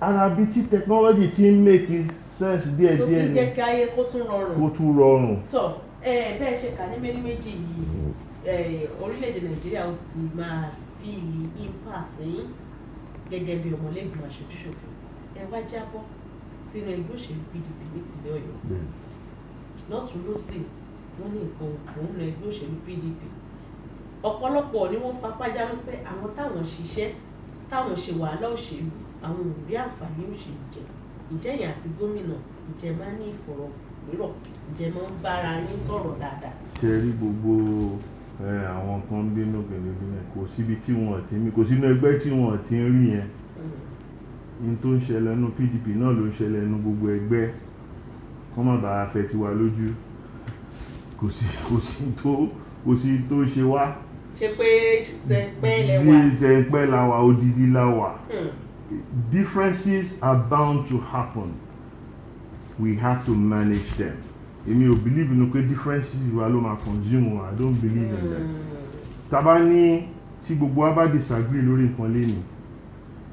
ara bí tí technology ti ń make sense díẹ̀ díẹ̀ ni tó ti jẹ́ kí ayé kó tún rọrùn. so bẹ́ẹ̀ ṣe kà ní méjì yìí orílẹ̀-èdè Nàìjíríà ó ti máa fi impact yín gẹ́gẹ́ bí ọmọlẹ́gbẹ̀ẹ́ aṣojú-ṣòfin ẹ wá jábọ́ sínú ẹgbẹ́ òṣèlú PDP nípìnlẹ̀ Ọ̀yọ́ lọ́tún lọ́sìn wọ́n ní nǹkan òun lọ ẹgbẹ́ òṣèlú PDP ọ̀pọ̀lọpọ̀ ni wọ́n fapá jánu pé àwọn táwọn ṣiṣẹ́ táwọn ṣe wàhálà òṣèlú àwọn ò rí àǹfààní òṣèlú jẹ ìjẹyìn àti gómìnà ìjẹ máa ní ìfọ̀rọ̀wérọ̀ ìjẹ máa ń bára yín sọ̀rọ̀ dáadáa. ṣe rí gbogbo àwọn kan ń bínú gbẹ̀ngbẹ̀ngbẹ̀ kò síbi tí wọ́n ti mí kò sínú ẹgbẹ́ tí wọ́n ti ń rí yẹn ní tó ń ṣẹlẹ̀ nínú PDP náà ló ń ṣẹlẹ̀ nínú gbogbo ẹgbẹ́ kọ́ má bàa fẹ́ tiwa lójú kò sí tó ṣe wá. ṣe pé sẹpẹ́ lẹ wà. sẹpẹ́ la wà odidi la wà. Differences are bound to happen. We have to manage them. èmi ò believe nínú pé differences wa ló máa consume wa. I don't believe in that. Tá bá ní tí gbogbo wa bá disagree lórí nǹkan lénìí,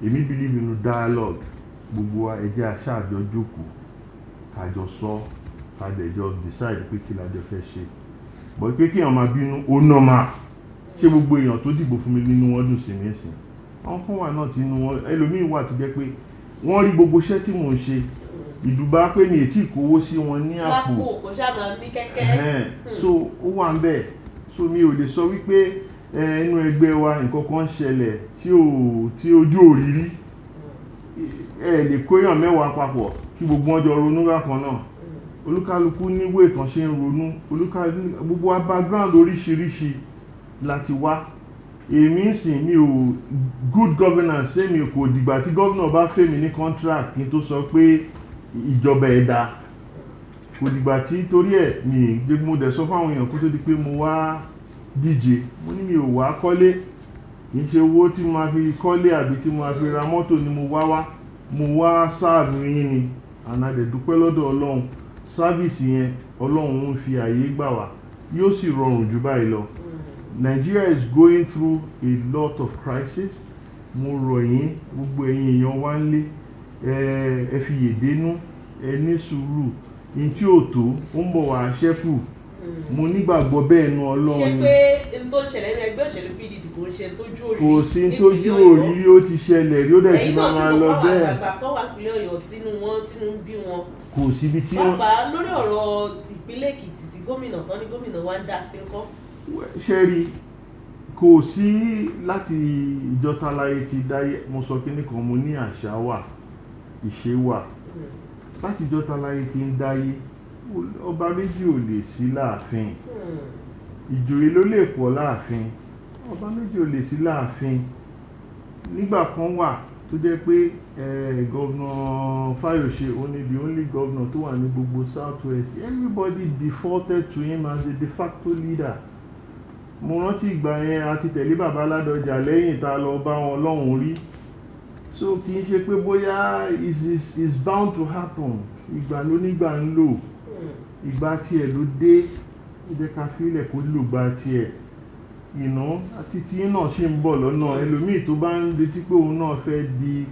èmi believe nínú dialogue. Gbogbo wa ẹ jẹ́ a ṣáà jọ jókòó ká jọ sọ ká dẹ̀ jọ decide pé kí la jọ fẹ́ ṣe. But pé kí èèyàn máa bínú ó normal. Ṣé gbogbo èèyàn tó dìbò fún mi nínú wọn dùn sí mi ẹ̀sìn? Àwọn kan wà náà tí inú wọn ẹlòmíín wà tó jẹ́ pé wọ́n rí gbogbo iṣẹ́ tí mò ń ṣe. Ìdùbà pé mi ò tí ì kówó sí wọn ní àpò. Kò ṣàmà ní kẹ́kẹ́. So ó wà ń bẹ̀. So mi ò lè sọ wípé inú ẹgbẹ́ wa nǹkan kan ṣẹlẹ̀ tí ojú òrírí. Lè kóyàn mẹ́wàá papọ̀ kí gbogbo wọn jọ ronú bákan náà. Olúkálùkù ní ìwé kan ṣe ń ronú. Gbogbo wa background oríṣiríṣi láti wá. Èmi ń sìn mi ò good governance ṣé mi kò dìgbà tí gómìnà bá fẹ́ mi ní contract kí n tó sọ pé ìjọba ẹ̀ dá. Kò dìgbà tí torí ẹ̀ mo dẹ̀ sọ fáwọn èèyàn kó tó di pé mo wá díje. Mo ní mi ò wá kọ́lé. Kì í ṣe owó tí mo máa fi kọ́lé àbí tí mo máa fi ra mọ́tò ni mo wá. Mo wá sáàbù yín ni. And a dẹ̀ dúpẹ́ lọ́dọ̀ Ọlọ́run. Sáfíìsì yẹn Ọlọ́run ń fi àyè gbà wá. Yóò sì rọrùn jù báyìí lọ. Nigeria is going through a lot of crisis. Mo rọ̀ yín gbogbo ẹ̀yin èèyàn wá ń lé ẹ fi yèdénú ẹ ní sùúrù ní tí ò tó ó ń bọ̀ wá ṣẹ́kù. Mo nígbàgbọ́ bẹ́ẹ̀ nu Ọlọ́run. Ṣé pé n tó ń ṣẹlẹ̀ ní ẹgbẹ́ òṣèlú PDP kò ń ṣe tójú òrí? Kò sí tójú òrí ó ti ṣẹlẹ̀ rí ó dẹ̀ ti máa lọ bẹ́ẹ̀. Ẹ̀yin náà sì mọ̀ pé àwọn àgbààgbà kan wà pínlẹ̀ Ọ̀yọ́ tínú ń bí wọn. Kò síbi tí wọ́n. Pàápàá lórí ọ̀rọ̀ tìpínlẹ̀ Èkìtì tí gómìnà tán ní gómìnà wa ń dá sí ńkọ́. Ṣẹ́rí kò sí láti ìjọta láyé ti dáyé. Mo sọ kíní kan mo ní àṣà wà ìṣe wà. Láti ìjọta láyé ti ń dáyé ọba méjì ò lè sí láàfin. Ìjòyè ló lè pọ̀ láàfin. Ọba méjì ò lè sí láàfin. Nígbà kan wà tó jẹ́ pé Governor Fayose only the only governor tó wà ní gbogbo South West. Everybody defaulted to him as a de facto leader. Mo rántí ìgbà yẹn a ti tẹ̀lé bàbá Ládọjà lẹ́yìn tá lọ bá wọn lọ́hùn rí. So kì í ṣe pé bóyá is bound to happen. Ìgbà ló nígbà ń lò. Ìgbà tiẹ̀ ló dé. Jẹ́ ká fílẹ̀ kó lò gba tiẹ̀. Àti tí náà ṣe ń bọ̀ lọ́nà. Ẹlòmíì tó bá ń retí pé òun náà fẹ́ di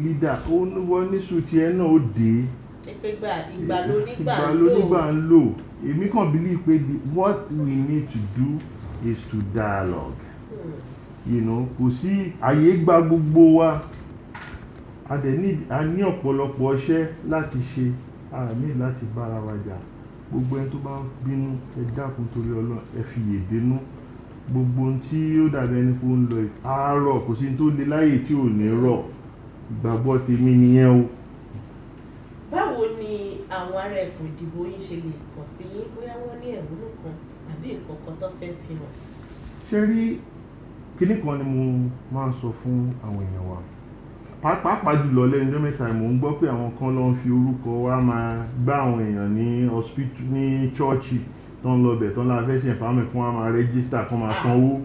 leader. Wọ́n ní sùn tiẹ̀ náà ó dé. Ìgbà ló nígbà ń lò. Èmi kàn believe pé what we need to do is to dialogue. Kò sí àyè gba gbogbo wa. A ní ọ̀pọ̀lọpọ̀ iṣẹ́ láti ṣe. A ní láti bára wa jà. Gbogbo ẹni tó bá ń bínú ẹ dákun torí Ọlọ́run ẹ fi yèdénú. Gbogbo ohun tí ó dàbí ẹni pé ó ń lọ àárọ̀ kò sí tó le láyè tí ò ní rọ̀. Ìgbàgbọ́ tèmi nìyẹn o. Báwo ni àwọn ará ẹkùn ìdìbò yín ṣe lè kàn sí yín bóyá wọ́n ní ẹ̀hónú kan àbí nǹkan kan tó fẹ́ fi hàn? Ṣé rí kíní kan ni mo máa ń sọ fún àwọn èèyàn wa. Pàápàá jùlọ lẹ́nu ọjọ́ mẹ́ta mò ń gbọ́ pé àwọn kan ló ń fi orúkọ wa máa gbá àwọn èèyàn ní hospital ní chọ́ọ̀chì tó ń lọ bẹ̀ tó ń la fẹ́ ṣe ìfàmì fún wa máa rẹ́gísítà kan máa san owó.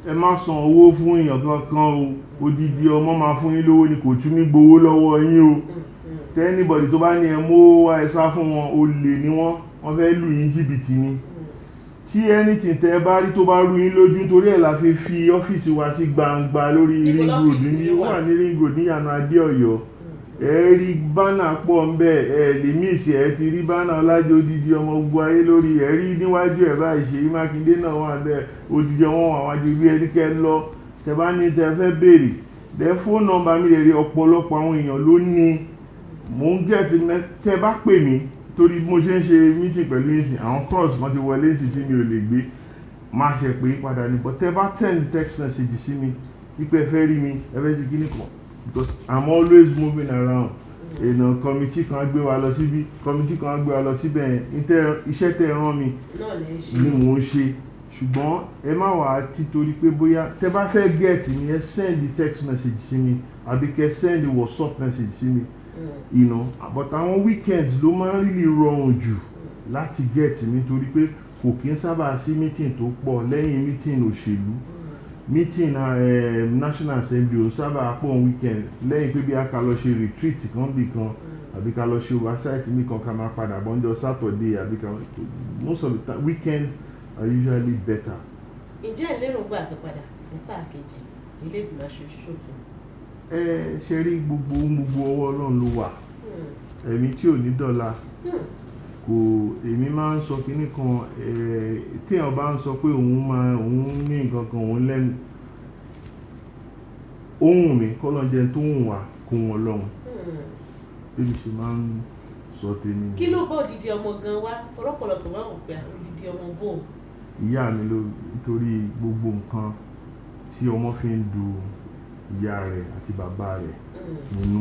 Ẹ má san owó fún èèyàn kankan o. Odidi ọmọ máa fún yín lówó ni kò tún ní gbowó lọ́wọ́ yín o. Anybody tó bá ní ẹ mú wá ẹ sá fún wọn olè ni wọ́n fẹ́ lù yín jìbìtì ni. Tí anything tẹ́ bá rí tó bá rú yín lójú torí ẹ̀ la fi ọ́fíìsì wa sí gbangba lórí ring road ní wà ní ring road ní Ìyànà Adéọ̀yọ́. Ẹ rí bánà pọ̀ ń bẹ̀ lè míìsì ẹ ti rí bánà Ọlájọ́ odidi ọmọ gbogbo ayé lórí ẹ rí níwájú ẹ̀ báyìí Ṣèyí Mákindé náà wà bẹ́ẹ̀ odidi ọmọ wà wájú bí ẹni kẹ́ lọ tẹ́ bá ní tẹ́ fẹ́ béèrè. Dẹ́ fóònù nọ́mbà mi lè rí ọ̀pọ̀lọpọ̀ àwọn èèyàn ló ní. Mo ń gẹ̀ẹ́tì tẹ́ bá pè mí torí mo ṣe ń ṣe meeting pẹ̀lú ìsìn àwọn calls kan ti wọlé sí tí mi ò lè gbé máa ṣe pé padà ní but tẹ́ bá send text message sí mi wípé ẹ fẹ́ rí mi ẹ fẹ́ ṣe kíní kan because I'm always moving around. Committee kan á gbé wa lọ síbí committee kan á gbé wa lọ síbẹ̀ iṣẹ́ tẹ́ rán mi ni mò ń ṣe. Ṣùgbọ́n ẹ má wà títorí pé bóyá tẹ́ bá fẹ́ get mi ẹ send text message sí mi àbí kẹ́ send WhatsApp message sí mi. But àwọn weekends ló máa ń really rọrùn jù láti get mi torí pé kò kí ń sábà sí meeting tó pọ̀ lẹ́yìn meeting òṣèlú. Meeting National Assembly ò sábà pọ̀ weekend lẹ́yìn pé bí a kà lọ ṣe retreat kan bì kan àbí ká lọ ṣe oversight mi kan ká máa padà bọ́njọ́ Saturday àbí ká most of the time weekends are usually better. Ǹjẹ́ ìlérògbà àti padà fún sáà kejì ilé ìgbìmọ̀ aṣòfin? Ṣe rí gbogbo ọwọ́ Ọlọ́run ló wà. Ẹ̀mí tí ò ní dọ̀la kò èmi máa ń sọ kinní kan tí èèyàn bá ń sọ pé òun ní nǹkan kan òun lẹ́nu ohun mi kọ́lọ́njẹ tó ń wà kó wọn lọ́hùn bí mi ṣe máa ń sọ tèmi. Kí ló bá òdìdí ọmọ gan wá ọ̀pọ̀lọpọ̀ máa ń pè òdìdí ọmọ bò? Ìyá mi ló nítorí gbogbo nǹkan tí ọmọ fi ń du ìyá rẹ̀ àti bàbá rẹ̀ nínú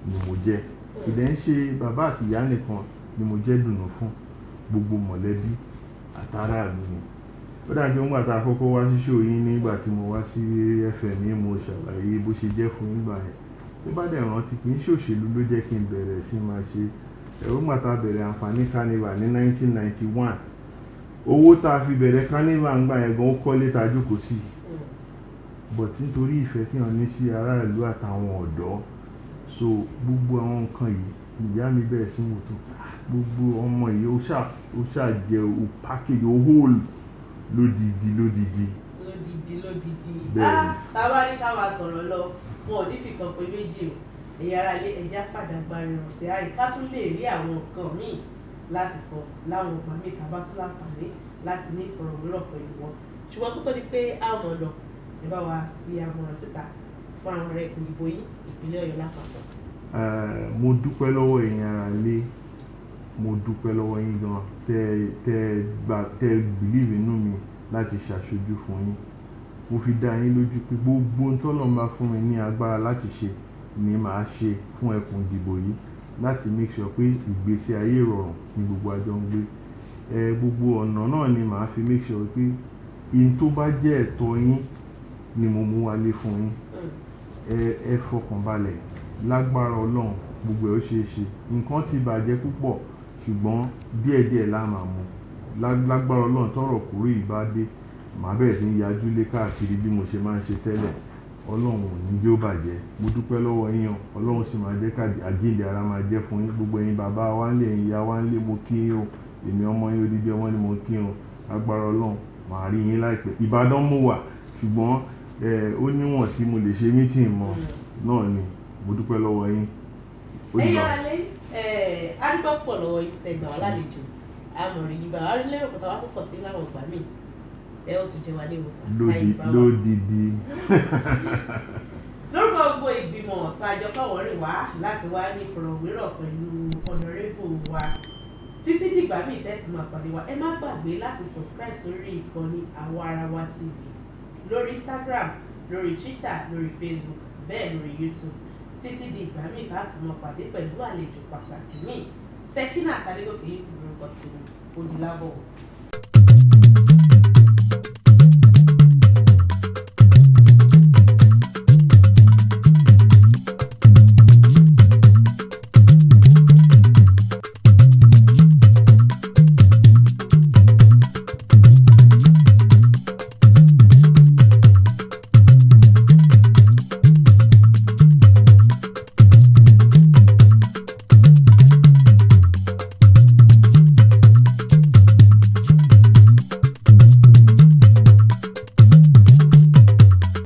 ni mo jẹ́. Ìdẹ̀ ń ṣe bàbá àti ìyá nìkan ni mo jẹ́ dùnú fún gbogbo mọ̀lẹ́bí àtàrà mi ni. Ó dàbí nígbà tá a kọ́kọ́ wá sí show yín nígbà tí mo wá sí FM yín mo ṣàlàyé bó ṣe jẹ́ fún nígbà yẹn. Bí bá dẹ̀ rántí kì í ṣòṣèlú ló jẹ́ kí n bẹ̀rẹ̀ sí máa ṣe. Nígbà tá a bẹ̀rẹ̀ àǹfààní carnival ní 1991 owó tá a fi bẹ̀rẹ̀ carnival ńgbà yẹn gan ó kọ́lé tá a jókòó sí. But nítorí ìfẹ́ tí wọ́n ní sí ará ìlú àtàwọn ọ̀dọ́ so gbogbo àwọn nǹkan yìí ìyá mi bẹ̀rẹ̀ sí wò tó gbogbo ọmọ yìí ó ṣáà jẹ́ o package o whole lódìdí. Bẹ́ẹ̀ni. Táwa ní ká máa sọ̀rọ̀ lọ wọn ò ní fi kan pé méjì o ẹ̀yà ara lé ẹja fàdàgbà rìnrìn sí àyíká tún lè rí àwọn nǹkan míì láti sọ láwọn ọgbà míì ká bá tún láǹfààní láti ní ìfọ̀rọ̀wérọ̀ pẹ̀lú wọn ṣùgbọ́n kó tó di pé àwọn lọ ẹ bá wa fi àmọ̀ràn síta fún àwọn ọ̀rẹ́ ìdìbò yìí ìpínlẹ̀ Ọ̀yọ́ lápapọ̀. Mo dúpẹ́ lọ́wọ́ ẹ̀yin ará ilé mo dúpẹ́ lọ́wọ́ yín gan tẹ́ believe inú mi láti ṣàṣojú fún yín. Mo fi dá yín lójú pé gbogbo ohun t'Ọlọ́run bá fún mi ní agbára láti ṣe ni màá ṣe fún ẹkùn ìdìbò yìí láti make sure pé ìgbésí ayé ìrọ̀rùn ni gbogbo àjọ ń gbé. Gbogbo ọ̀nà náà ni màá fi make sure pé ihun tó bá jẹ́ ẹ̀tọ́ yín ni mo mú wálé fún yín. Ẹ fọkàn balẹ̀ lágbára Ọlọ́run gbogbo ẹ̀ ó ṣeé ṣe. Nǹkan ti bàjẹ́ púpọ̀ ṣùgbọ́n díẹ̀díẹ̀ la máa mú lágbára Ọlọ́run tọ́rọ̀ kúrò ìbá dé màá bẹ̀rẹ̀ sí ní yajú lé káàkiri bí mo ṣe máa ń ṣe tẹ́lẹ̀. Ọlọ́run ò ní jẹ́ ó bàjẹ́. Mo dúpẹ́ lọ́wọ́ yín o. Ọlọ́run sì máa jẹ́ ká àjíǹde ara máa jẹ́ fún yín. Gbogbo ẹ̀yin bàbá wa ńlé ẹ̀yin ìyá wa ńlé mo kí yín o. Èmi ọmọ yín odidi ọmọ ni mo kí yín o. Lágbára Ọlọ́run màá rí yín láìpẹ́. Ìbàdàn mo wà ṣùgbọ́n ó níwọ̀n tí mo lè ṣe meeting mọ́ náà ni. Mo dúpẹ́ lọ́wọ́ yín. Ẹ̀yin ará lé adúgbò pọ̀ lọ́wọ́ yín tẹ̀gbà wá lálejò àmọ̀rí yìí bá wà rí lérò kọ́tà wá tó pọ̀ sí láwọn ọgbà míì ẹ ó tún jẹ wá ní ìwòsàn. Lódìdí. Lórúkọ gbogbo ìgbìmọ̀ tá a jọ káwọ́ rìn wá láti wá ní ìfọ̀rọ̀wérọ̀ pẹ̀lú ọ̀nàrẹ́bù wa títí dìgbà míì tẹ́tí máa pàdé wa ẹ má gbàgbé láti subscribe sórí ìkànnì Àwarawa TV lórí Instagram lórí Twitter lórí Facebook bẹ́ẹ̀ lórí YouTube títí di ìgbà míì láti máa pàdé pẹ̀lú àlejò pàtàkì míì Sekinat Adégòkè yìí ti lórúkọ sí mi ó di lábọ̀.